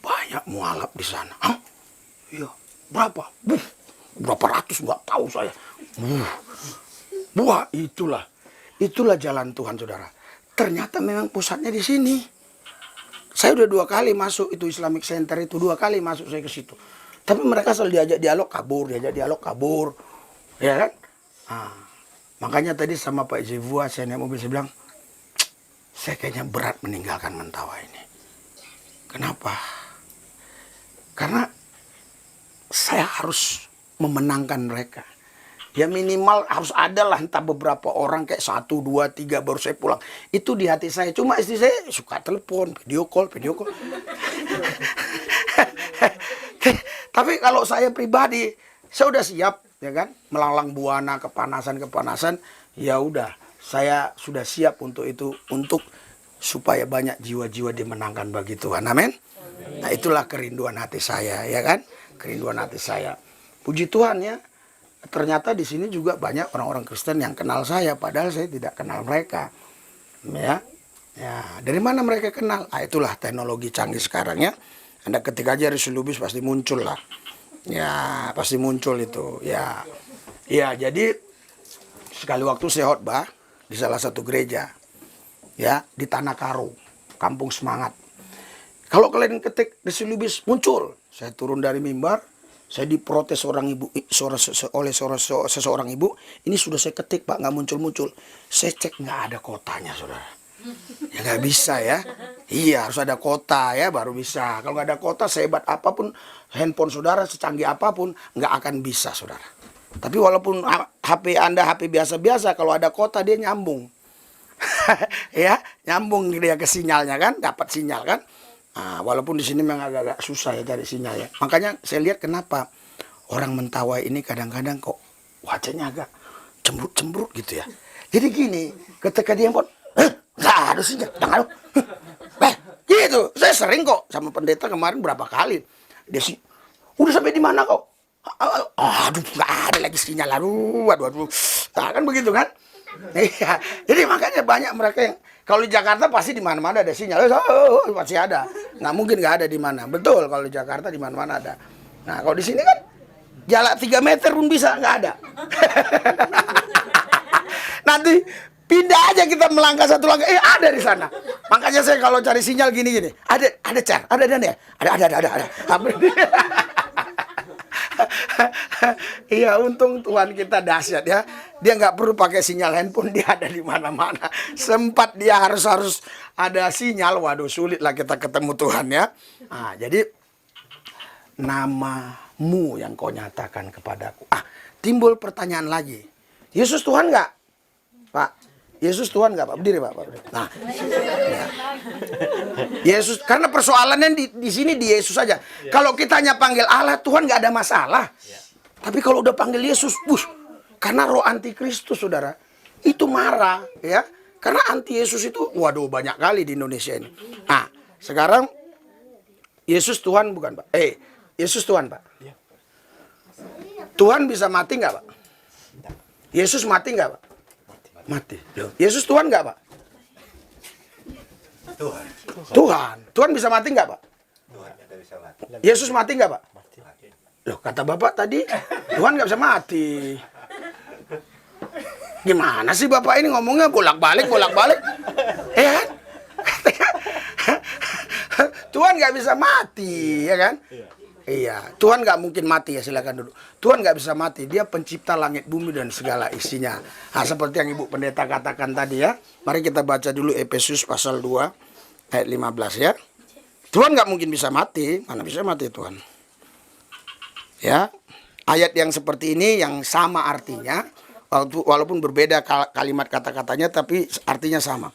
Banyak mualaf di sana." Hah? Iya. Berapa? Berapa ratus, nggak tahu saya. Wah, itulah jalan Tuhan, saudara. Ternyata memang pusatnya di sini. Saya udah 2 kali masuk itu Islamic Center itu, 2 kali masuk saya ke situ. Tapi mereka selalu diajak dialog kabur, ya kan? Nah, makanya tadi sama Pak Zevua saya naik mobil, saya bilang, saya kayaknya berat meninggalkan Mentawai ini. Kenapa? Karena saya harus memenangkan mereka. Ya minimal harus ada lah entah beberapa orang kayak 1, 2, 3 baru saya pulang. Itu di hati saya. Cuma istri saya suka telepon, video call. Tapi kalau saya pribadi, saya udah siap ya kan, melanglang buana kepanasan, ya udah, saya sudah siap untuk itu, untuk supaya banyak jiwa-jiwa dimenangkan bagi Tuhan. Amin. Nah, itulah kerinduan hati saya ya kan, kerinduan hati saya. Puji Tuhan ya. Ternyata di sini juga banyak orang-orang Kristen yang kenal saya, padahal saya tidak kenal mereka. Ya, dari mana mereka kenal? Ah, itulah teknologi canggih sekarang ya. Anda ketik aja Rizal Lubis pasti muncul lah. Ya, pasti muncul itu. Ya, jadi sekali waktu saya khotbah di salah satu gereja, ya di Tanah Karo, Kampung Semangat. Kalau kalian ketik Rizal Lubis muncul, saya turun dari mimbar. Saya diprotes oleh seseorang ibu. Ini sudah saya ketik Pak, nggak muncul. Saya cek nggak ada kotanya, saudara. Ya nggak bisa ya. Iya, harus ada kota ya baru bisa. Kalau nggak ada kota, sehebat apapun handphone saudara, secanggih apapun, nggak akan bisa, saudara. Tapi walaupun HP Anda HP biasa-biasa, kalau ada kota dia nyambung. Ya, nyambung dia ke sinyalnya kan, dapat sinyal kan. Nah, walaupun di sini memang agak susah ya cari sinyal ya. Makanya saya lihat kenapa orang Mentawai ini kadang-kadang kok wajahnya agak cemberut gitu ya. Jadi gini, ketika dia pun nggak ada sinyal, jangan gitu. Saya sering kok sama pendeta kemarin berapa kali. Dia sih, udah sampai di mana kok? Aduh, nggak ada lagi sinyal. Aduh. Nah, kan begitu kan? Iya. Jadi makanya banyak mereka yang kalau di Jakarta pasti di mana-mana ada sinyal, pasti ada. Nggak mungkin nggak ada di mana. Betul, kalau di Jakarta di mana-mana ada. Nah, kalau di sini kan jalan 3 meter pun bisa nggak ada. Nanti pindah aja kita melangkah 1 langkah, ada di sana. Makanya saya kalau cari sinyal gini-gini, ada car, ada dan ya, ada. Iya, untung Tuhan kita dahsyat ya. Dia nggak perlu pakai sinyal handphone, dia ada di mana-mana. Sempat dia harus ada sinyal, waduh sulit lah kita ketemu Tuhan ya. Nah, jadi namamu yang kau nyatakan kepadaku. Timbul pertanyaan lagi. Yesus Tuhan nggak, Pak? Yesus Tuhan nggak, Pak? Berdiri, Pak. Nah, ya. Yesus, karena persoalannya di sini di Yesus saja. Kalau kita hanya panggil Allah, Tuhan nggak ada masalah. Tapi kalau udah panggil Yesus, karena roh antikristus, saudara, itu marah, ya. Karena anti Yesus itu, waduh banyak kali di Indonesia ini. Nah, sekarang Yesus Tuhan bukan, Pak? Yesus Tuhan, Pak? Tuhan bisa mati nggak, Pak? Yesus mati nggak, Pak? Mati. Yesus Tuhan nggak, Pak? Tuhan bisa mati nggak, Pak? Yesus mati nggak, Pak? Loh, kata Bapak tadi Tuhan nggak bisa mati. Gimana sih Bapak ini ngomongnya bolak-balik? Ya kan? Tuhan nggak bisa mati, ya kan? Iya, Tuhan nggak mungkin mati ya, silakan duduk. Tuhan nggak bisa mati, dia pencipta langit bumi dan segala isinya. Nah, seperti yang Ibu Pendeta katakan tadi ya. Mari kita baca dulu Efesus pasal 2 ayat 15 ya. Tuhan nggak mungkin bisa mati, mana bisa mati Tuhan. Ya, ayat yang seperti ini yang sama artinya, walaupun berbeda kalimat kata-katanya, tapi artinya sama.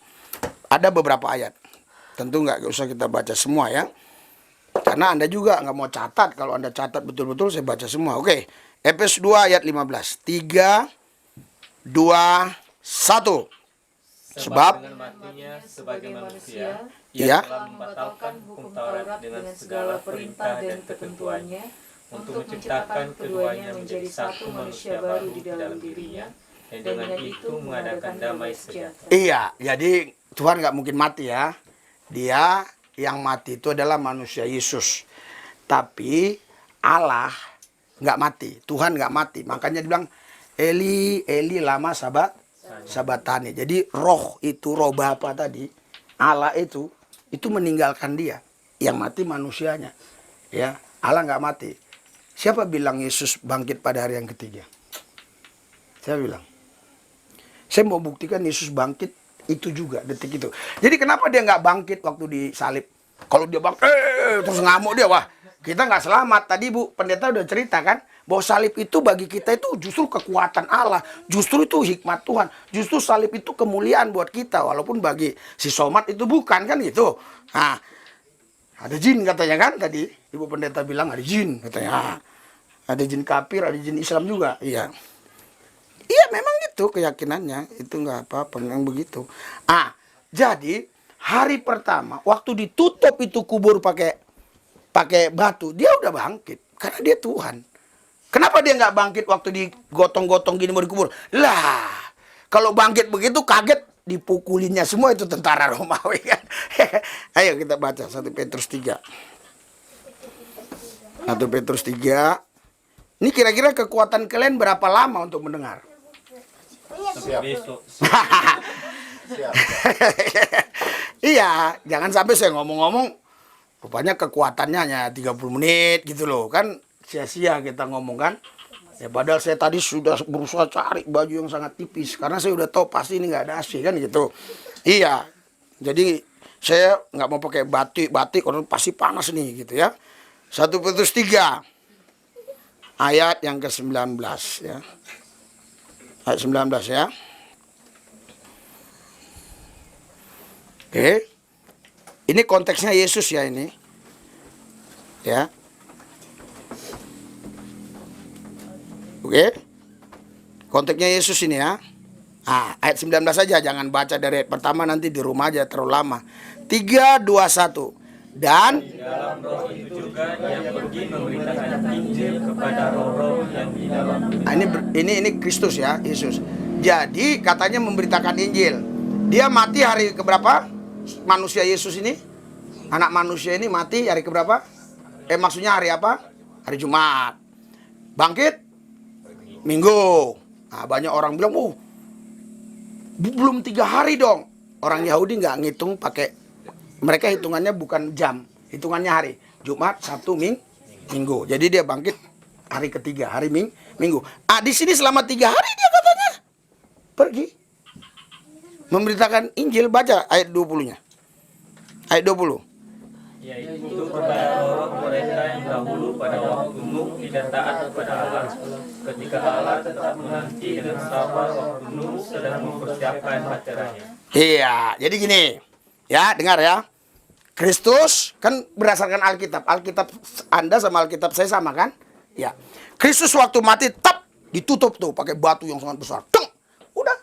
Ada beberapa ayat, tentu nggak usah kita baca semua ya. Karena Anda juga nggak mau catat. Kalau Anda catat betul-betul, saya baca semua. Oke, Efesus 2 ayat 15. 3, 2, 1. Sebab dengan matinya sebagai manusia, ya, ia telah membatalkan hukum Taurat dengan segala perintah dan ketentuannya untuk menciptakan keduanya menjadi satu manusia baru di dalam dirinya, dan dengan itu mengadakan damai sejahtera. iya, jadi Tuhan nggak mungkin mati ya. Dia yang mati itu adalah manusia Yesus. Tapi Allah nggak mati, Tuhan nggak mati. Makanya dibilang Eli, Eli lama sabatani. Jadi roh itu, roh Bapa tadi, Allah itu meninggalkan dia. Yang mati manusianya. Ya, Allah nggak mati. Siapa bilang Yesus bangkit pada hari yang ketiga? Saya bilang. Saya mau buktikan Yesus bangkit itu juga detik itu. Jadi kenapa dia nggak bangkit waktu disalib? Kalau dia bangkit terus ngamuk dia, wah kita nggak selamat. Tadi Bu Pendeta udah cerita kan bahwa salib itu bagi kita itu justru kekuatan Allah, justru itu hikmat Tuhan, justru salib itu kemuliaan buat kita. Walaupun bagi si Somat itu bukan kan gitu. Nah, ada jin katanya kan tadi Ibu Pendeta bilang ada jin katanya. Ada jin kafir, ada jin Islam juga. Iya. Iya memang itu keyakinannya, itu nggak apa-apa, memang begitu. Jadi hari pertama waktu ditutup itu kubur pakai batu, dia udah bangkit karena dia Tuhan. Kenapa dia nggak bangkit waktu digotong-gotong gini mau dikubur? Lah, kalau bangkit begitu kaget dipukulinnya semua itu tentara Romawi kan. Ayo kita baca 1 Petrus 3. 1 Petrus 3. Ini kira-kira kekuatan kalian berapa lama untuk mendengar? Sampai besok. Siap. Iya, jangan sampai saya ngomong-ngomong rupanya kekuatannya hanya 30 menit gitu loh. Kan sia-sia kita ngomong kan. Ya padahal saya tadi sudah berusaha cari baju yang sangat tipis karena saya udah tahu pasti ini nggak ada AC kan gitu. Iya. Jadi saya nggak mau pakai batik karena pasti panas nih gitu ya. 1 Petrus 3 ayat yang ke-19 ya. Ayat 19 ya. Oke. Ini konteksnya Yesus ya ini. Ya. Oke. Konteksnya Yesus ini ya. Ayat 19 saja, jangan baca dari ayat pertama, nanti di rumah aja terlalu lama. 3, 2, 1. Dan Dalam roh itu juga yang pergi memberitakan Injil kepada roh-roh yang di dalam. ini Kristus ya, Yesus. Jadi katanya memberitakan Injil. Dia mati hari keberapa? Manusia Yesus ini, anak manusia ini mati hari keberapa? Maksudnya hari apa? Hari Jumat. Bangkit Minggu. Nah, banyak orang bilang, belum 3 hari dong. Orang Yahudi nggak ngitung pakai, mereka hitungannya bukan jam, hitungannya hari. Jumat, Sabtu, Minggu. Jadi dia bangkit hari ketiga, hari Minggu. Di sini selama 3 hari dia katanya pergi memberitakan Injil. Baca ayat 20-nya. Ayat 20. Yaitu kepada roh mereka yang dahulu pada waktu Nuh tidak taat kepada Allah, ketika Allah tetap menanti dengan sabar waktu Nuh sedang mempersiapkan baterainya. Iya, jadi gini. Ya, dengar ya. Kristus kan berdasarkan Alkitab. Alkitab Anda sama Alkitab saya sama kan? Ya. Kristus waktu mati ditutup tuh pakai batu yang sangat besar. Tung! Udah,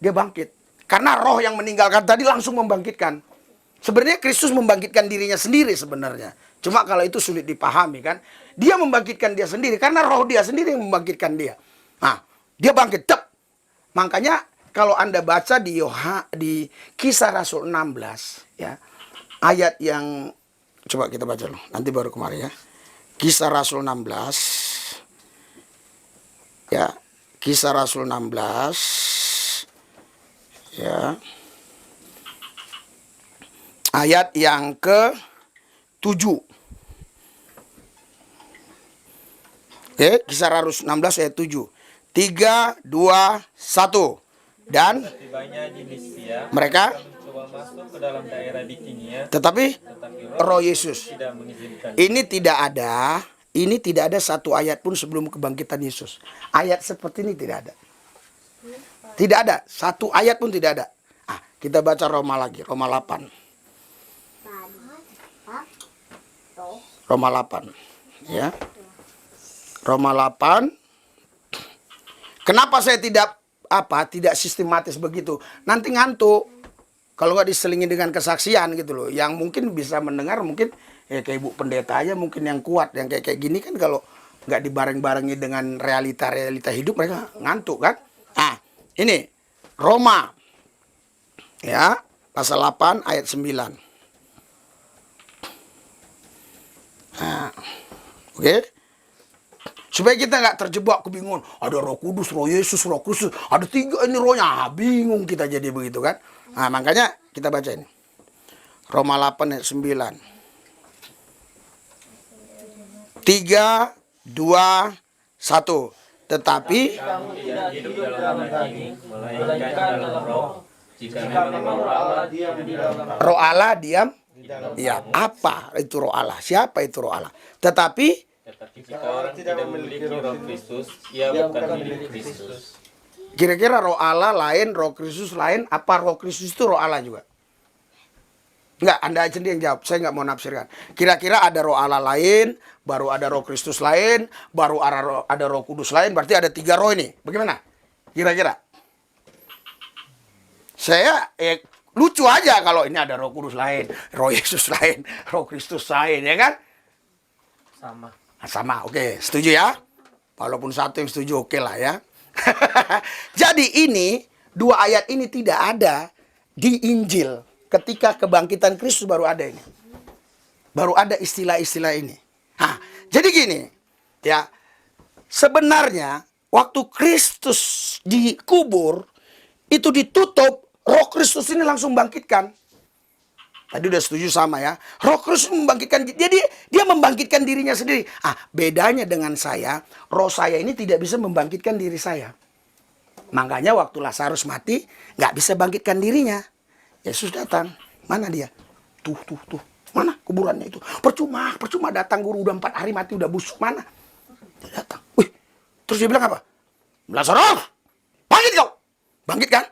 dia bangkit. Karena roh yang meninggalkan tadi langsung membangkitkan. Sebenarnya Kristus membangkitkan dirinya sendiri sebenarnya. Cuma kalau itu sulit dipahami kan. Dia membangkitkan dia sendiri karena roh dia sendiri yang membangkitkan dia. Nah, dia bangkit. Makanya kalau Anda baca di Kisah Rasul 16 ya. Ayat yang coba kita baca loh. Nanti baru kemarin ya. Kisah Rasul 16 ya. Kisah Rasul 16 ya. Ayat yang ke-7. Oke, Kisah Rasul 16 ayat 7. 3, 2, 1. Dan Tibanya di Misia, mereka mencoba masuk ke dalam daerah Bitinia, tetapi tetapi Roh Yesus. tidak mengizinkan. Ini tidak ada satu ayat pun sebelum kebangkitan Yesus. Ayat seperti ini tidak ada. Tidak ada, satu ayat pun tidak ada. Kita baca Roma lagi, Roma 8. Roma 8. Ya. Roma 8. Kenapa saya tidak sistematis begitu? Nanti ngantuk. Kalau nggak diselingi dengan kesaksian gitu loh. Yang mungkin bisa mendengar mungkin kayak Ibu Pendeta aja mungkin yang kuat. Yang kayak gini kan kalau nggak dibareng-barengi dengan realita-realita hidup mereka ngantuk kan. Ini Roma. Ya, pasal 8 ayat 9. Oke. Supaya kita nggak terjebak kebingungan. Ada Roh Kudus, Roh Yesus, Roh Kristus. Ada 3 ini rohnya. Bingung kita jadi begitu kan. Makanya kita baca ini. Roma 8 ayat 9. 3, 2, 1. Tetapi Kamu tidak hidup dalam daging, melainkan dalam roh. Jika memang roh Allah diam di dalam roh. Roh Allah diam. Ya, apa itu Roh Allah? Siapa itu Roh Allah? Tetapi Jika orang tidak memiliki roh Kristus, ia bukan milik Kristus. kira-kira Roh Allah lain, Roh Kristus lain. Apa Roh Kristus itu Roh Allah juga? Enggak, Anda sendiri yang jawab. Saya nggak mau nafsirkan. Kira-kira ada Roh Allah lain, baru ada Roh Kristus lain, baru ada Roh Kudus lain. Berarti ada 3 roh ini. Bagaimana? Kira-kira? Saya lucu aja kalau ini ada Roh Kudus lain, Roh Yesus lain, Roh Kristus lain, ya kan? Sama, oke. Setuju ya? Walaupun satu yang setuju, oke lah ya. Jadi ini, 2 ayat ini tidak ada di Injil. Ketika kebangkitan Kristus baru ada ini. Baru ada istilah-istilah ini. Jadi gini, ya. Sebenarnya, waktu Kristus dikubur, itu ditutup, Roh Kristus ini langsung bangkitkan. Tadi udah setuju sama ya. Roh Kristus membangkitkan, jadi dia membangkitkan dirinya sendiri. Bedanya dengan saya, roh saya ini tidak bisa membangkitkan diri saya. Makanya waktu Lazarus mati, nggak bisa bangkitkan dirinya. Yesus datang, mana dia? Tuh. Mana kuburannya itu? Percuma datang guru, udah 4 hari mati, udah busuk, mana? Dia datang. Wih, terus dia bilang apa? Lazarus, bangkit kau. Bangkit kan?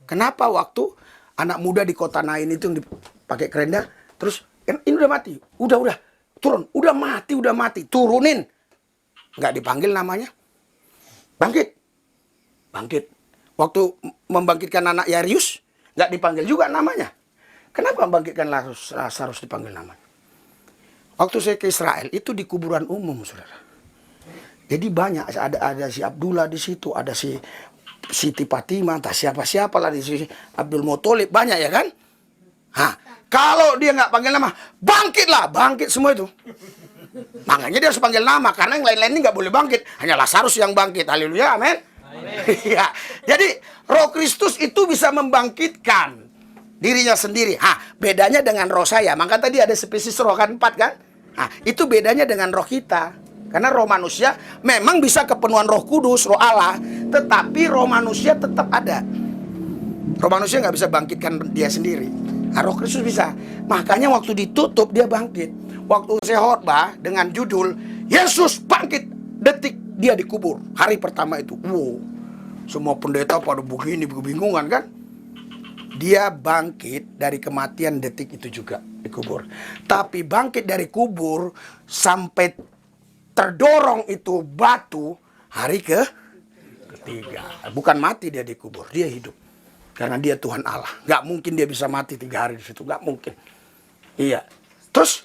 Kenapa waktu anak muda di kota Nain itu yang dipakai kerenda, terus ini udah mati, udah turun, udah mati, turunin, nggak dipanggil namanya, bangkit. Waktu membangkitkan anak Yairus, nggak dipanggil juga namanya. Kenapa membangkitkan Lazarus dipanggil namanya? Waktu saya ke Israel itu di kuburan umum, saudara. Jadi banyak, ada si Abdullah di situ, ada si Siti Fatimah, entah siapa lah di sini, Abdul Muthalib, banyak ya kan? Kalau dia nggak panggil nama, bangkit semua itu. Makanya dia harus panggil nama, karena yang lain-lain ini nggak boleh bangkit, hanya Lazarus yang bangkit. Haleluya, amin. Ya, jadi Roh Kristus itu bisa membangkitkan dirinya sendiri. Bedanya dengan roh saya, maka tadi ada spesies roh kan 4 kan? Itu bedanya dengan roh kita. Karena roh manusia memang bisa kepenuhan Roh Kudus, Roh Allah, tetapi roh manusia tetap ada. Roh manusia nggak bisa bangkitkan dia sendiri. Roh Kristus bisa. Makanya waktu ditutup dia bangkit. Waktu saya khotbah dengan judul Yesus bangkit, detik dia dikubur. Hari pertama itu, semua pendeta pada begini, bingungan kan? Dia bangkit dari kematian detik itu juga dikubur. Tapi bangkit dari kubur sampai terdorong itu batu hari ketiga. Bukan mati dia dikubur, dia hidup. Karena dia Tuhan Allah. Gak mungkin dia bisa mati 3 hari di situ, gak mungkin. Iya. Terus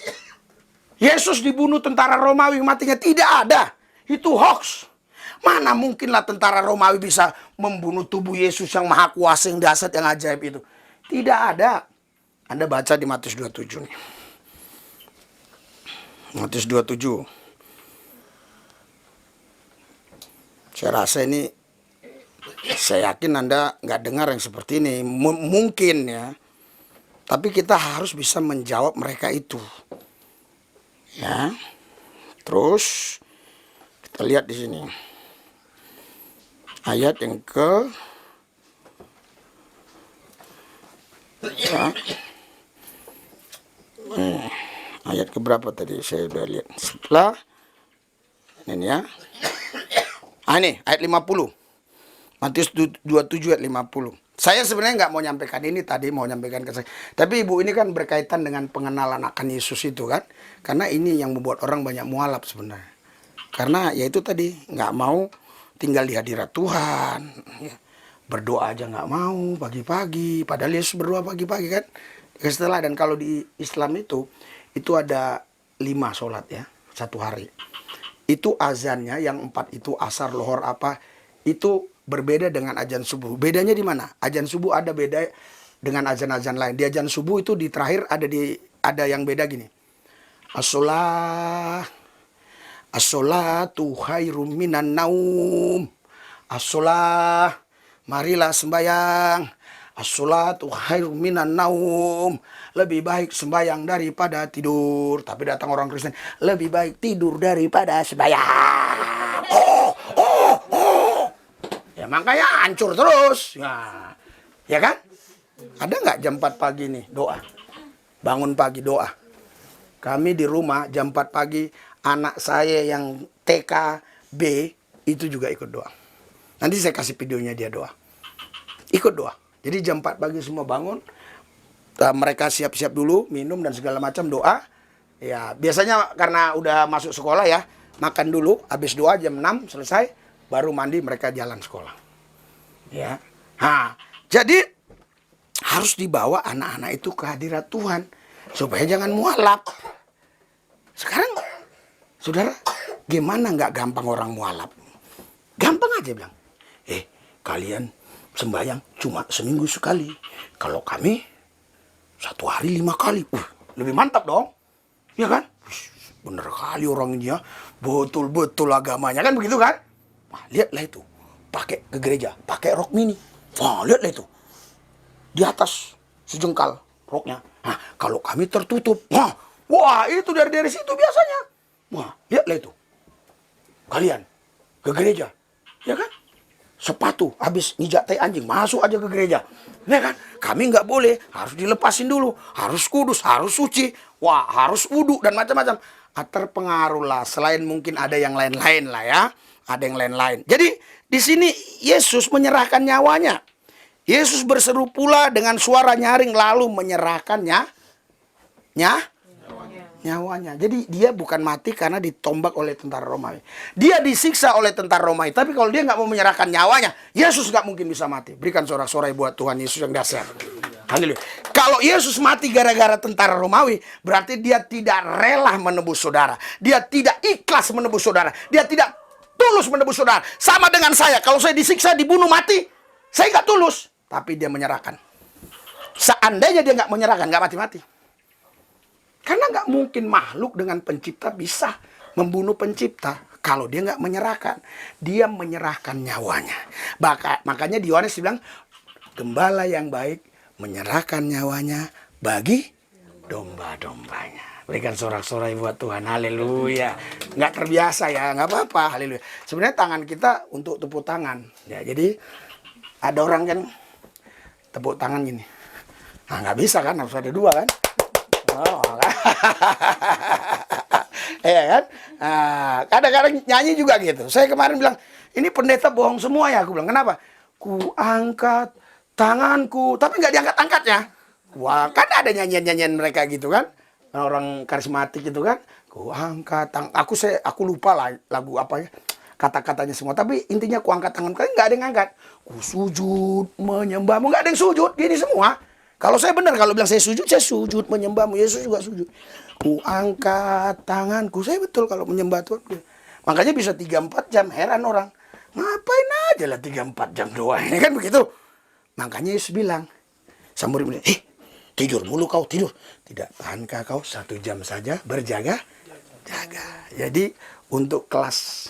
Yesus dibunuh tentara Romawi, matinya tidak ada. Itu hoax. Mana mungkinlah tentara Romawi bisa membunuh tubuh Yesus yang maha kuasa, yang dahsyat, yang ajaib itu. Tidak ada. Anda baca di Matius 27 nih. Matius 27. Saya rasa ini, saya yakin Anda nggak dengar yang seperti ini. Mungkin ya. Tapi kita harus bisa menjawab mereka itu. Ya. Terus Kita lihat di sini. Ayat yang ke ya. Ayat ke berapa tadi? Saya udah lihat. Setelah ini ya. Ini ayat 50. Matius 27 ayat 50. Saya sebenarnya nggak mau nyampaikan ini tadi, mau nyampaikan ke saya. Tapi ibu ini kan berkaitan dengan pengenalan akan Yesus itu kan. Karena ini yang membuat orang banyak mualaf sebenarnya. Karena ya itu tadi, nggak mau tinggal di hadirat Tuhan. Ya. Berdoa aja nggak mau pagi-pagi. Padahal Yesus berdoa pagi-pagi kan. Setelah, dan kalau di Islam itu ada 5 sholat ya, satu hari. Itu azannya yang 4 itu asar, lohor apa, itu berbeda dengan azan subuh. Bedanya di mana? Azan subuh ada beda dengan azan-azan lain. Di azan subuh itu di terakhir ada yang beda gini. As-sholatu khairum minan naum. As-sholah, marilah sembayang. As-sholatu khairum minan naum. Lebih baik sembayang daripada tidur. Tapi datang orang Kristen, lebih baik tidur daripada sembayang. Ya makanya hancur terus. Ya kan? Ada nggak jam 4 pagi nih doa? Bangun pagi doa. Kami di rumah jam 4 pagi, anak saya yang TK B itu juga ikut doa. Nanti saya kasih videonya dia doa. Ikut doa. Jadi jam 4 pagi semua bangun. Mereka siap-siap dulu, minum dan segala macam, doa. Ya, biasanya karena udah masuk sekolah ya, makan dulu, habis doa jam 6 selesai, baru mandi mereka jalan sekolah. Ya. Jadi harus dibawa anak-anak itu ke hadirat Tuhan supaya jangan mualaf. Sekarang saudara, gimana nggak gampang orang mualaf? Gampang aja bilang, kalian sembahyang cuma seminggu sekali. Kalau kami 1 hari 5 kali. Lebih mantap dong. Ya kan? Bener kali orang ini ya. Betul-betul agamanya kan begitu kan? Nah, lihatlah itu. Pakai ke gereja, pakai rok mini. Wah, lihatlah itu. Di atas sejengkal roknya. Nah, kalau kami tertutup. Wah, itu dari situ biasanya. Wah, lihatlah itu. Kalian ke gereja. Ya kan? Sepatu habis nginjak tai anjing, masuk aja ke gereja. Ya kan? Kami nggak boleh, harus dilepasin dulu, harus kudus, harus suci, wah harus wudhu dan macam-macam. Terpengaruh lah, selain mungkin ada yang lain-lain lah ya, ada yang lain-lain. Jadi di sini Yesus menyerahkan nyawanya. Yesus berseru pula dengan suara nyaring lalu menyerahkannya, nyawanya. Jadi dia bukan mati karena ditombak oleh tentara Romawi. Dia disiksa oleh tentara Romawi. Tapi kalau dia nggak mau menyerahkan nyawanya, Yesus nggak mungkin bisa mati. Berikan sorak-sorai buat Tuhan Yesus yang dahsyat. Haleluya. Kalau Yesus mati gara-gara tentara Romawi, berarti dia tidak rela menebus saudara. Dia tidak ikhlas menebus saudara. Dia tidak tulus menebus saudara. Sama dengan saya. Kalau saya disiksa, dibunuh, mati, saya nggak tulus. Tapi dia menyerahkan. Seandainya dia nggak menyerahkan, nggak mati-mati. Karena nggak mungkin makhluk dengan pencipta bisa membunuh pencipta kalau dia nggak menyerahkan. Dia menyerahkan nyawanya. Makanya di Yohanes bilang, gembala yang baik menyerahkan nyawanya bagi domba-dombanya. Berikan sorak-sorai buat Tuhan. Haleluya. Nggak terbiasa ya, nggak apa-apa. Haleluya. Sebenarnya tangan kita untuk tepuk tangan. Ya, jadi ada orang kan tepuk tangan gini. Nah, nggak bisa kan, harus ada 2 kan. Iya kan? Kadang-kadang nyanyi juga gitu. Saya kemarin bilang, ini pendeta bohong semua ya. Aku bilang, kenapa? Ku angkat tanganku, tapi nggak diangkat-angkatnya. Wah, kan ada nyanyian-nyanyian mereka gitu kan, orang karismatik gitu kan. Ku angkat tangan. Aku lupa lah lagu apa ya, kata-katanya semua. Tapi intinya ku angkat tangan. Kan nggak ada yang angkat. Ku sujud menyembahmu, nggak ada yang sujud. Gini semua. Kalau saya benar, kalau bilang saya sujud menyembahmu. Yesus juga sujud. Ku angkat tanganku. Saya betul kalau menyembah Tuhan. Makanya bisa 3-4 jam. Heran orang. Ngapain aja lah 3-4 jam doa. Ini kan begitu. Makanya Yesus bilang. Sama murid bilang, tidur mulu kau, tidur. Tidak tahankah kau 1 jam saja berjaga? Jaga. Jadi untuk kelas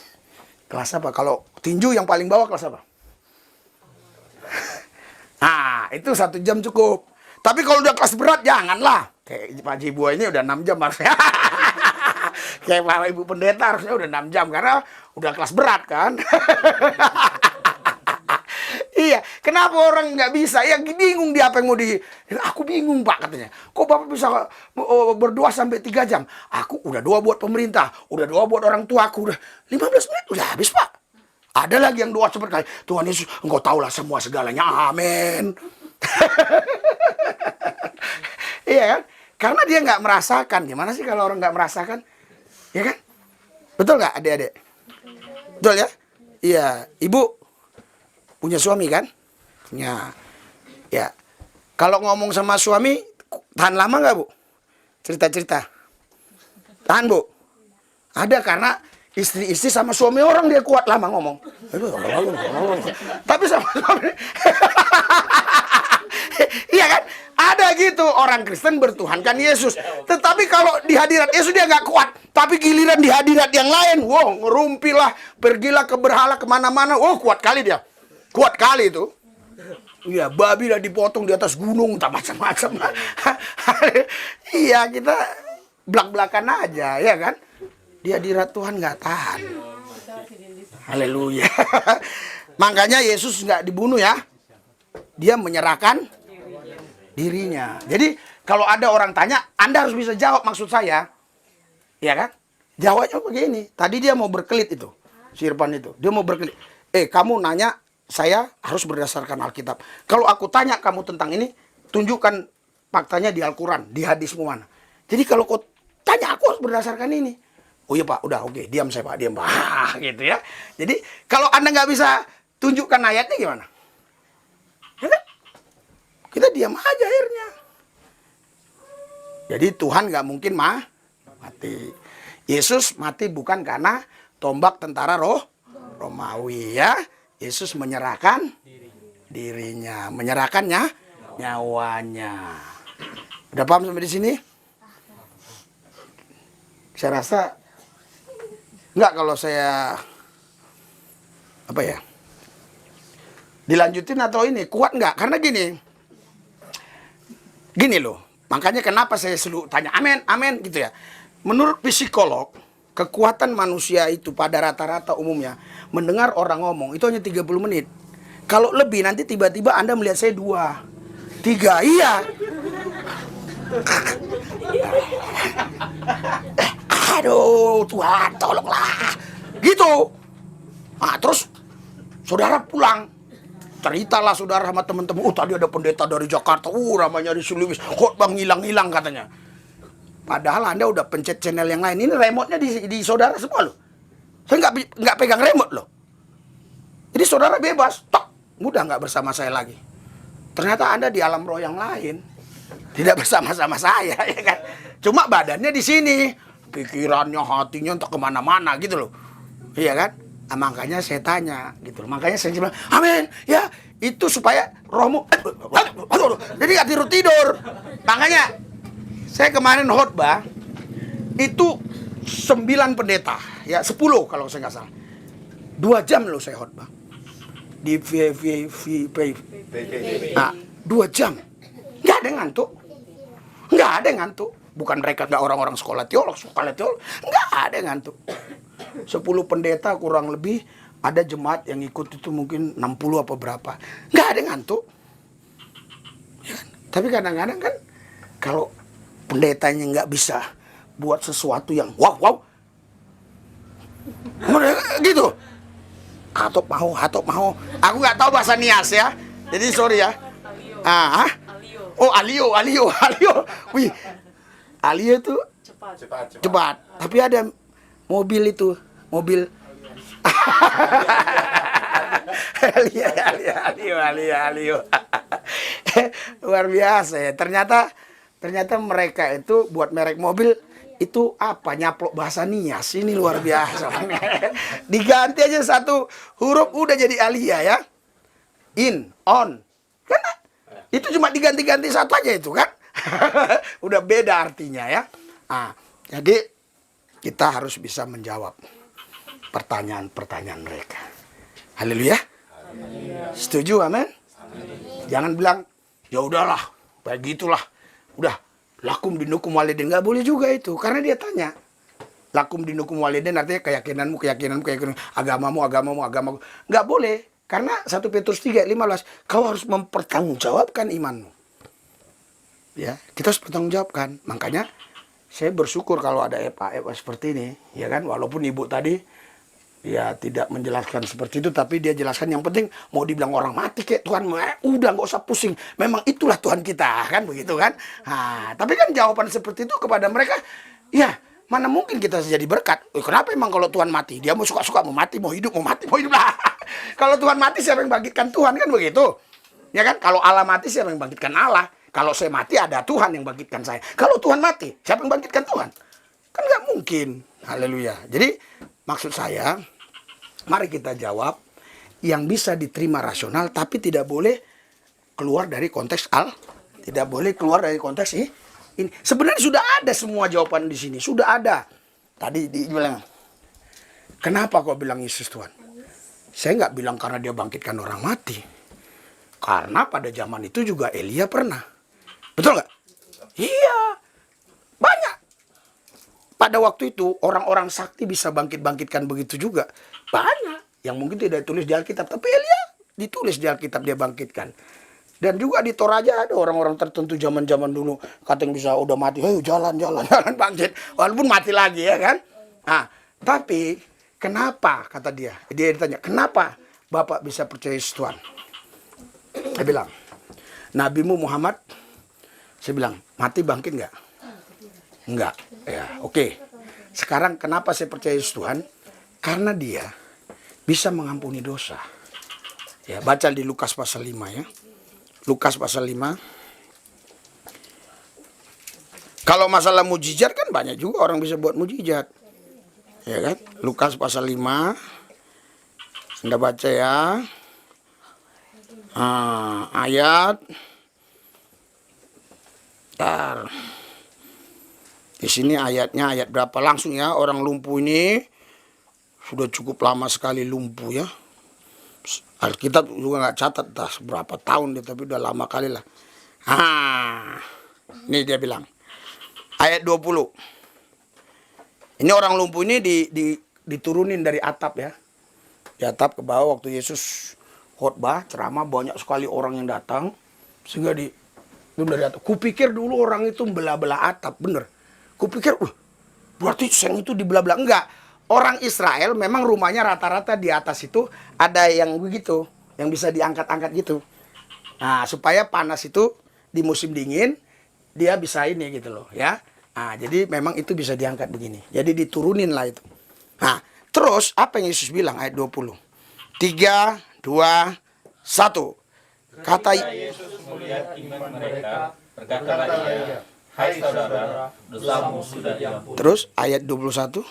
apa? Kalau tinju yang paling bawah kelas apa? Nah, itu 1 jam cukup. Tapi kalau udah kelas berat, janganlah. Kayak Pak Jibua ini udah 6 jam harusnya. Kayak Bapak Ibu Pendeta harusnya udah 6 jam karena udah kelas berat kan. Iya, kenapa orang nggak bisa? Ya bingung dia apa yang mau di... Aku bingung Pak katanya. Kok Bapak bisa berdoa sampai 3 jam? Aku udah doa buat pemerintah, udah doa buat orang tua aku, udah 15 menit udah habis Pak. Ada lagi yang doa seperti Tuhan Yesus, Engkau tahulah semua segalanya. Amin. Iya kan? Karena dia nggak merasakan. Gimana sih kalau orang nggak merasakan? Ya kan? Betul nggak adik-adik? Betul ya? Iya. Ibu punya suami kan? Punya. Ya. Kalau ngomong sama suami, tahan lama nggak Bu? Cerita-cerita. Tahan Bu? Ada karena istri-istri sama suami orang dia kuat lama ngomong. Tapi sama suami. Iya kan? Ada gitu orang Kristen bertuhankan Yesus. Tetapi kalau di hadirat Yesus dia nggak kuat. Tapi giliran di hadirat yang lain, wow, ngerumpilah, pergilah ke berhala kemana-mana. Wow, kuat kali dia. Kuat kali itu. Iya, babi lah dipotong di atas gunung, tak macam-macam. Iya, kita belak-belakan aja, ya kan? Di hadirat Tuhan nggak tahan. Haleluya. Makanya Yesus nggak dibunuh ya. Dia menyerahkan dirinya. Jadi kalau ada orang tanya, Anda harus bisa jawab maksud saya. Ya kan? Jawabnya begini. Tadi dia mau berkelit itu. Si Irfan itu. Dia mau berkelit. Kamu nanya, saya harus berdasarkan Alkitab. Kalau aku tanya kamu tentang ini, tunjukkan faktanya di Al-Quran, di hadismu mana. Jadi kalau kau tanya, aku harus berdasarkan ini. Oh iya Pak, udah oke. Diam saya Pak, diam Pak. Gitu ya. Jadi kalau Anda nggak bisa tunjukkan ayatnya gimana? Ya kan? Kita diam aja akhirnya. Jadi Tuhan nggak mungkin mati. Yesus mati bukan karena tombak tentara Romawi ya. Yesus menyerahkan dirinya, menyerahkannya nyawanya. Udah paham sampai di sini? Saya rasa nggak kalau saya apa ya? Dilanjutin atau ini kuat nggak? Karena gini loh, makanya kenapa saya selalu tanya amin, amin gitu ya. Menurut psikolog, kekuatan manusia itu pada rata-rata umumnya mendengar orang ngomong itu hanya 30 menit. Kalau lebih nanti tiba-tiba Anda melihat saya 2, 3, iya. Aduh Tuhan tolonglah. Gitu. Nah terus saudara pulang. Ceritalah saudara sama teman-teman, tadi ada pendeta dari Jakarta, ramanya di Suliwis, khotbah hilang-hilang katanya. Padahal Anda udah pencet channel yang lain. Ini remote-nya di saudara semua loh. Saya nggak pegang remote loh. Jadi saudara bebas, mudah nggak bersama saya lagi. Ternyata Anda di alam roh yang lain, tidak bersama-sama saya, ya kan? Cuma badannya di sini, pikirannya, hatinya entah kemana-mana gitu loh, iya kan? Nah, makanya saya tanya gitu. Makanya saya bilang, amin. Ya, itu supaya rohmu jadi gak tidur. Makanya saya kemarin khotbah itu 9 pendeta, ya 10 kalau saya nggak salah. 2 jam loh saya khotbah di VVVP. Nah, 2 jam. Nggak ada ngantuk. Nggak ada ngantuk. Bukan mereka nggak orang-orang sekolah teolog. Nggak ada ngantuk. 10 pendeta kurang lebih, ada jemaat yang ikut itu mungkin 60 apa berapa. Nggak ada ngantuk. Ya kan? Tapi kadang-kadang kan kalau pendetanya nggak bisa buat sesuatu yang wow. Gitu. Atau mau. Aku nggak tahu bahasa Nias ya. Jadi sorry ya. Oh, alio. Wih. Alio itu cepat. Tapi ada mobil itu, mobil. Alio. Luar biasa ya. Ternyata mereka itu buat merek mobil itu apa? Nyaplok bahasa Nias. Ini luar biasa. Diganti aja 1 huruf udah jadi Alia ya. In, on. Kan itu cuma diganti-ganti 1 aja itu kan. Udah beda artinya ya. Nah, jadi kita harus bisa menjawab pertanyaan-pertanyaan mereka. Haleluya. Setuju, amin? Jangan bilang, ya udahlah, begitulah. Udah, lakum dinukum walidin. Nggak boleh juga itu, karena dia tanya. Lakum dinukum walidin artinya keyakinanmu, agamamu. Nggak boleh. Karena 1 Petrus 3:15, kau harus mempertanggungjawabkan imanmu. Ya, kita harus bertanggungjawabkan. Makanya saya bersyukur kalau ada EPA seperti ini, ya kan? Walaupun ibu tadi ya tidak menjelaskan seperti itu, tapi dia jelaskan yang penting mau dibilang orang mati kayak Tuhan, udah nggak usah pusing. Memang itulah Tuhan kita, kan begitu kan? Nah, tapi kan jawaban seperti itu kepada mereka, ya mana mungkin kita jadi berkat. Kenapa emang kalau Tuhan mati? Dia mau suka-suka mau mati, mau hidup lah. Kalau Tuhan mati siapa yang bangkitkan Tuhan, kan begitu? Ya kan? Kalau Allah mati siapa yang bangkitkan Allah? Kalau saya mati ada Tuhan yang bangkitkan saya. Kalau Tuhan mati, siapa yang bangkitkan Tuhan? Kan nggak mungkin. Haleluya. Jadi maksud saya, mari kita jawab yang bisa diterima rasional, tapi tidak boleh keluar dari konteks tidak boleh keluar dari konteks ini. Sebenarnya sudah ada semua jawaban di sini, sudah ada. Tadi dibilang, kenapa kau bilang Yesus Tuhan? Saya nggak bilang karena dia bangkitkan orang mati. Karena pada zaman itu juga Elia pernah. Betul nggak? Iya. Banyak. Pada waktu itu orang-orang sakti bisa bangkit-bangkitkan begitu juga. Banyak. Yang mungkin tidak ditulis di Alkitab. Tapi Elia ditulis di Alkitab dia bangkitkan. Dan juga di Toraja ada orang-orang tertentu zaman-zaman dulu. Katanya bisa udah mati. Ayo jalan bangkit. Walaupun mati lagi ya kan. Nah, tapi kenapa kata dia? Dia ditanya, kenapa Bapak bisa percaya Yesus Tuhan? Saya bilang, Nabimu Muhammad, saya bilang, mati bangkit nggak? Enggak. Ya, oke. Sekarang kenapa saya percaya Yesus Tuhan? Karena dia bisa mengampuni dosa. Ya, baca di Lukas pasal 5 ya. Lukas pasal 5. Kalau masalah mujizat kan banyak juga orang bisa buat mujizat. Ya kan? Lukas pasal 5. Anda baca ya. Ayat di sini ayatnya ayat berapa langsung ya. Orang lumpuh ini sudah cukup lama sekali lumpuh ya. Alkitab juga nggak catat dah berapa tahun dia, tapi udah lama kali lah. Ini dia bilang ayat 20. Ini orang lumpuh ini diturunin dari atap ya. Di atap ke bawah waktu Yesus khotbah, ceramah, banyak sekali orang yang datang. Sehingga dari atap. Kupikir dulu orang itu belah-belah atap, bener. Kupikir, berarti seng itu dibelah-belah. Enggak. Orang Israel memang rumahnya rata-rata di atas itu ada yang begitu. Yang bisa diangkat-angkat gitu. Nah, supaya panas itu di musim dingin, dia bisa ini gitu loh ya. Nah, jadi memang itu bisa diangkat begini. Jadi diturunin lah itu. Nah, terus apa yang Yesus bilang ayat 20? 3, 2, 1. Kata Yesus melihat iman mereka, berkatalah ia, hai saudara, dosamu sudah diampuni. Terus ayat 21.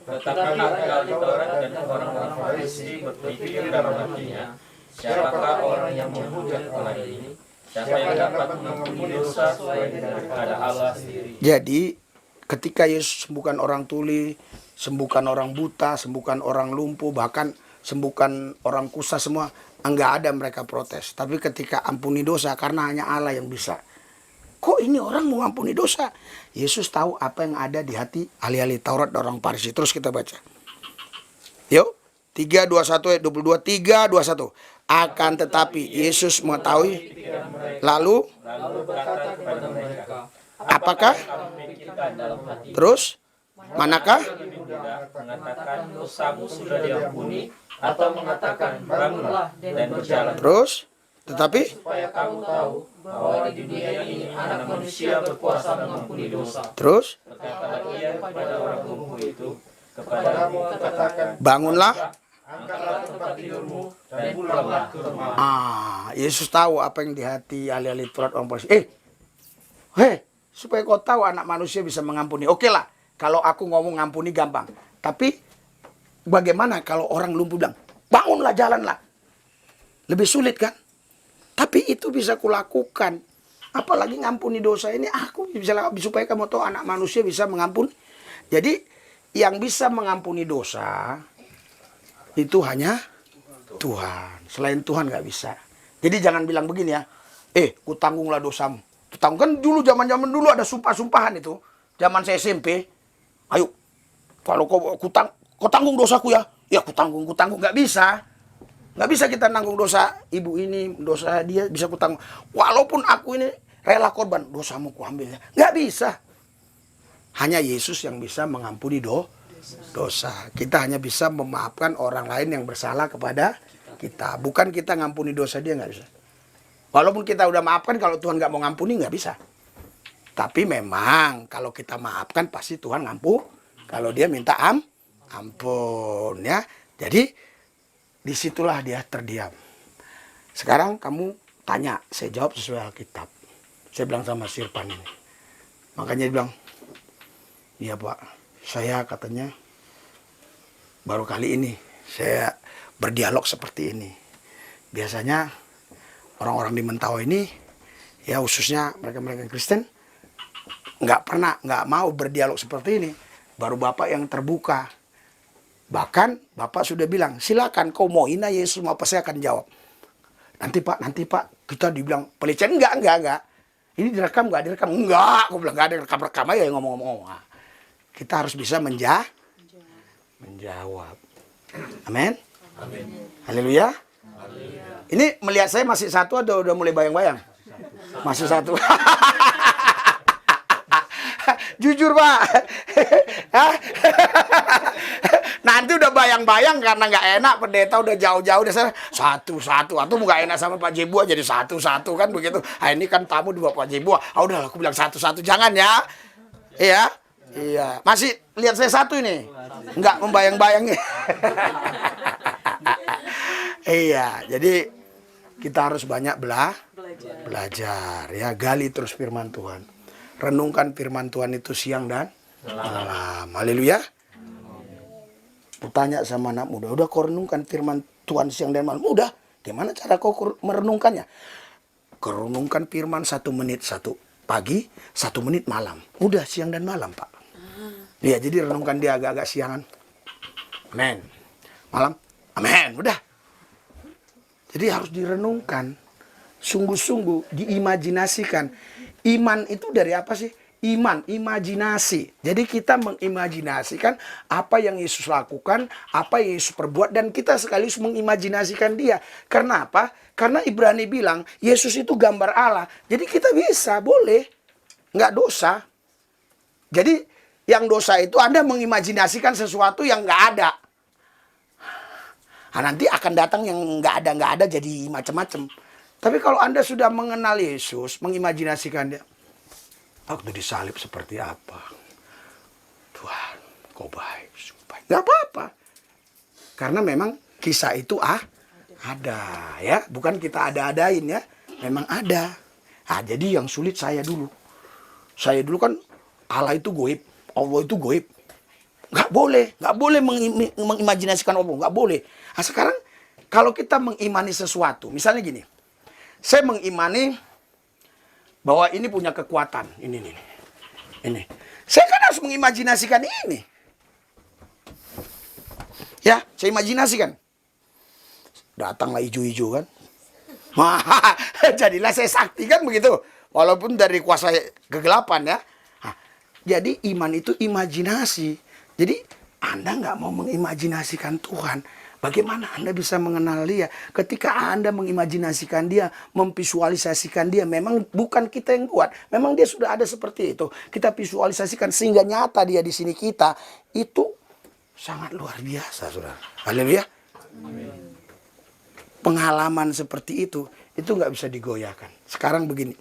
Tetapi ahli Taurat dan orang-orang Farisi berpikir dalam hatinya, siapakah orang yang menghujat orang ini? Siapa yang dapat mengampuni dosa selain daripada Allah sendiri? Jadi ketika Yesus sembuhkan orang tuli, sembuhkan orang buta, sembuhkan orang lumpuh, bahkan sembuhkan orang kusta semua, enggak ada mereka protes. Tapi ketika ampuni dosa, karena hanya Allah yang bisa. Kok ini orang mau ampuni dosa? Yesus tahu apa yang ada di hati ahli-ahli Taurat dan orang Farisi. Terus kita baca. Yuk, 3:21 ayat 22, 3:21. Akan tetapi Yesus mengetahui, lalu berkata kepada mereka, apakah? Terus manakah? lebih mudah mengatakan dosamu sudah diampuni atau mengatakan bangunlah dan berjalan. Terus tetapi Supaya kamu tahu bahwa di dunia ini anak manusia berkuasa mengampuni dosa. terus Berkatalah ia kepada orang lumpuh itu, kepadamu katakan, bangunlah. angkatlah tempat tidurmu dan pulanglah ke rumah. Yesus tahu apa yang di hati ahli-ahli Taurat orang Farisi. Supaya kau tahu anak manusia bisa mengampuni. Oke lah, kalau aku ngomong ngampuni gampang. Tapi bagaimana kalau orang lumpuh bilang, bangunlah, jalanlah. Lebih sulit kan? Tapi itu bisa kulakukan. Apalagi ngampuni dosa ini, aku bisa supaya kamu tahu anak manusia bisa mengampuni. Jadi yang bisa mengampuni dosa itu hanya Tuhan. Selain Tuhan nggak bisa. Jadi jangan bilang begini ya, ku tanggunglah dosamu. Tanggung kan dulu zaman dulu ada sumpah-sumpahan itu. Zaman saya SMP, ayo Kalau kau tanggung dosaku ya. Ya kutanggung. Nggak bisa. Nggak bisa kita nanggung dosa ibu ini, dosa dia bisa kutanggung. Walaupun aku ini rela korban, dosamu kuambilnya. Nggak bisa. Hanya Yesus yang bisa mengampuni dosa. Kita hanya bisa memaafkan orang lain yang bersalah kepada kita. Bukan kita ngampuni dosa dia, nggak bisa. Walaupun kita udah maafkan, kalau Tuhan nggak mau ngampuni, nggak bisa. Tapi memang kalau kita maafkan, pasti Tuhan kalau dia minta ampun ya. Jadi disitulah dia terdiam. Sekarang kamu tanya, saya jawab sesuai Alkitab. Saya bilang sama Sirpan ini. Makanya dia bilang, iya Pak, saya katanya baru kali ini saya berdialog seperti ini. Biasanya orang-orang di Mentawai ini, ya khususnya mereka-mereka Kristen, nggak mau berdialog seperti ini. Baru Bapak yang terbuka. Bahkan Bapak sudah bilang, silakan kau mau hina Yesus, mau apa saya akan jawab. Nanti Pak, kita dibilang pelecehan. Enggak. Ini direkam nggak direkam? Enggak, aku bilang nggak ada rekam aja yang ngomong-ngomong. Nah, kita harus bisa menjawab. Amin. Haleluya. Ini melihat saya masih satu atau udah mulai bayang-bayang? Masih satu. Jujur Pak. Nanti udah bayang-bayang karena nggak enak, pendeta udah jauh-jauh udah sana satu atau nggak enak sama Pak Jebua jadi satu kan begitu. Ah ini kan tamu di Pak Jebua. Ah udah aku bilang satu jangan ya. Iya. Masih lihat saya satu ini. Nggak membayang-bayangi. Iya, jadi kita harus banyak belajar ya, gali terus firman Tuhan. Renungkan firman Tuhan itu siang dan malam. Haleluya. Tanya sama anak muda, udah kau renungkan firman Tuhan siang dan malam? Udah. Gimana cara kau merenungkannya? Kau renungkan firman 1 menit pagi, 1 menit malam. Udah siang dan malam Pak. Iya, jadi renungkan dia agak-agak siangan. Amin. Malam. Amin. Udah. Jadi harus direnungkan. Sungguh-sungguh diimajinasikan. Iman itu dari apa sih? Iman, imajinasi. Jadi kita mengimajinasikan apa yang Yesus lakukan, apa yang Yesus perbuat, dan kita sekaligus mengimajinasikan dia. Karena apa? Karena Ibrani bilang, Yesus itu gambar Allah. Jadi kita bisa, boleh. Nggak dosa. Jadi yang dosa itu Anda mengimajinasikan sesuatu yang nggak ada. Nah, nanti akan datang yang nggak ada jadi macam-macam. Tapi kalau Anda sudah mengenal Yesus, mengimajinasikan dia, waktu disalib seperti apa? Tuhan, kau baik. Nggak apa-apa. Karena memang kisah itu ada ya. Bukan kita ada-adain ya. Memang ada. Nah, jadi yang sulit saya dulu. Saya dulu kan Allah itu goib. Allah itu goib. Nggak boleh mengimajinasikan Allah. Nggak boleh. Nah, sekarang kalau kita mengimani sesuatu. Misalnya gini. Saya mengimani bahwa ini punya kekuatan. Ini. Saya kan harus mengimajinasikan ini. Ya, saya imajinasikan. Datanglah hijau-hijau kan. Jadilah saya sakti kan begitu. Walaupun dari kuasa kegelapan ya. Nah, jadi iman itu imajinasi. Jadi Anda nggak mau mengimajinasikan Tuhan. Bagaimana Anda bisa mengenal dia? Ketika Anda mengimajinasikan dia, memvisualisasikan dia, memang bukan kita yang buat. Memang dia sudah ada seperti itu. Kita visualisasikan sehingga nyata dia di sini kita. Itu sangat luar biasa, saudara. Haleluya. Pengalaman seperti itu nggak bisa digoyahkan. Sekarang begini.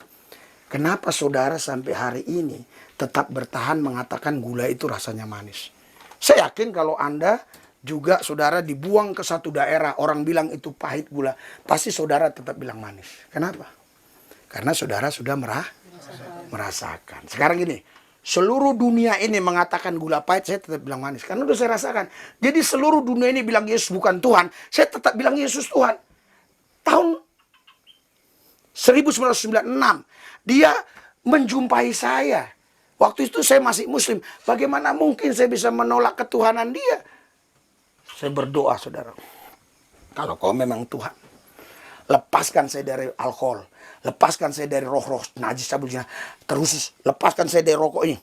Kenapa saudara sampai hari ini tetap bertahan mengatakan gula itu rasanya manis? Saya yakin kalau Anda juga saudara dibuang ke satu daerah, orang bilang itu pahit gula, pasti saudara tetap bilang manis. Kenapa? Karena saudara sudah merasakan. Sekarang gini, seluruh dunia ini mengatakan gula pahit, saya tetap bilang manis. Karena udah saya rasakan. Jadi seluruh dunia ini bilang Yesus bukan Tuhan, saya tetap bilang Yesus Tuhan. Tahun 1996, dia menjumpai saya. Waktu itu saya masih muslim. Bagaimana mungkin saya bisa menolak ketuhanan dia? Saya berdoa, saudara. Kalau kau memang Tuhan, lepaskan saya dari alkohol. Lepaskan saya dari roh-roh najis cabul zina. Terus lepaskan saya dari rokok ini.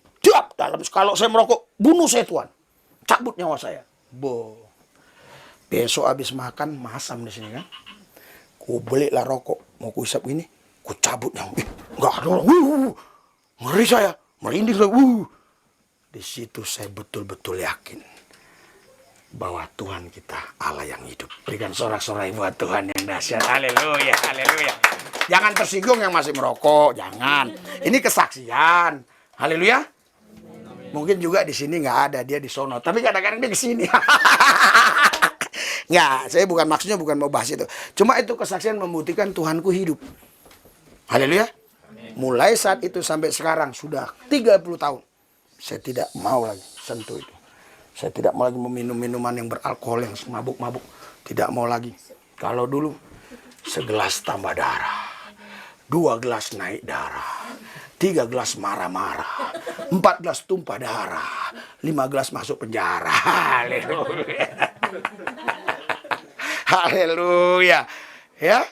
Kalau saya merokok, bunuh saya Tuhan. cabut nyawa saya. Besok habis makan masam di sini kan. Ku belilah rokok, mau ku isap gini, ku cabut nyawa. Enggak ada orang. Ngeri saya, merinding saya. Di situ saya betul-betul yakin bahwa Tuhan kita Allah yang hidup. Berikan sorak-sorai buat Tuhan yang dahsyat. Haleluya, haleluya. Jangan tersinggung yang masih merokok, jangan. Ini kesaksian. Haleluya. Mungkin juga di sini nggak ada, dia di sono. Tapi kadang-kadang dia ke sini. Nggak, saya maksudnya bukan mau bahas itu. Cuma itu kesaksian membuktikan Tuhanku hidup. Haleluya. Mulai saat itu sampai sekarang sudah 30 tahun. Saya tidak mau lagi sentuh itu. Saya tidak mau lagi meminum minuman yang beralkohol, yang mabuk-mabuk. Tidak mau lagi. Kalau dulu segelas tambah darah, 2 gelas naik darah, 3 gelas marah-marah, 4 gelas tumpah darah, 5 gelas masuk penjara. Haleluya. Haleluya. Ya.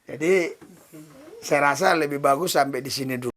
Jadi saya rasa lebih bagus sampai di sini dulu.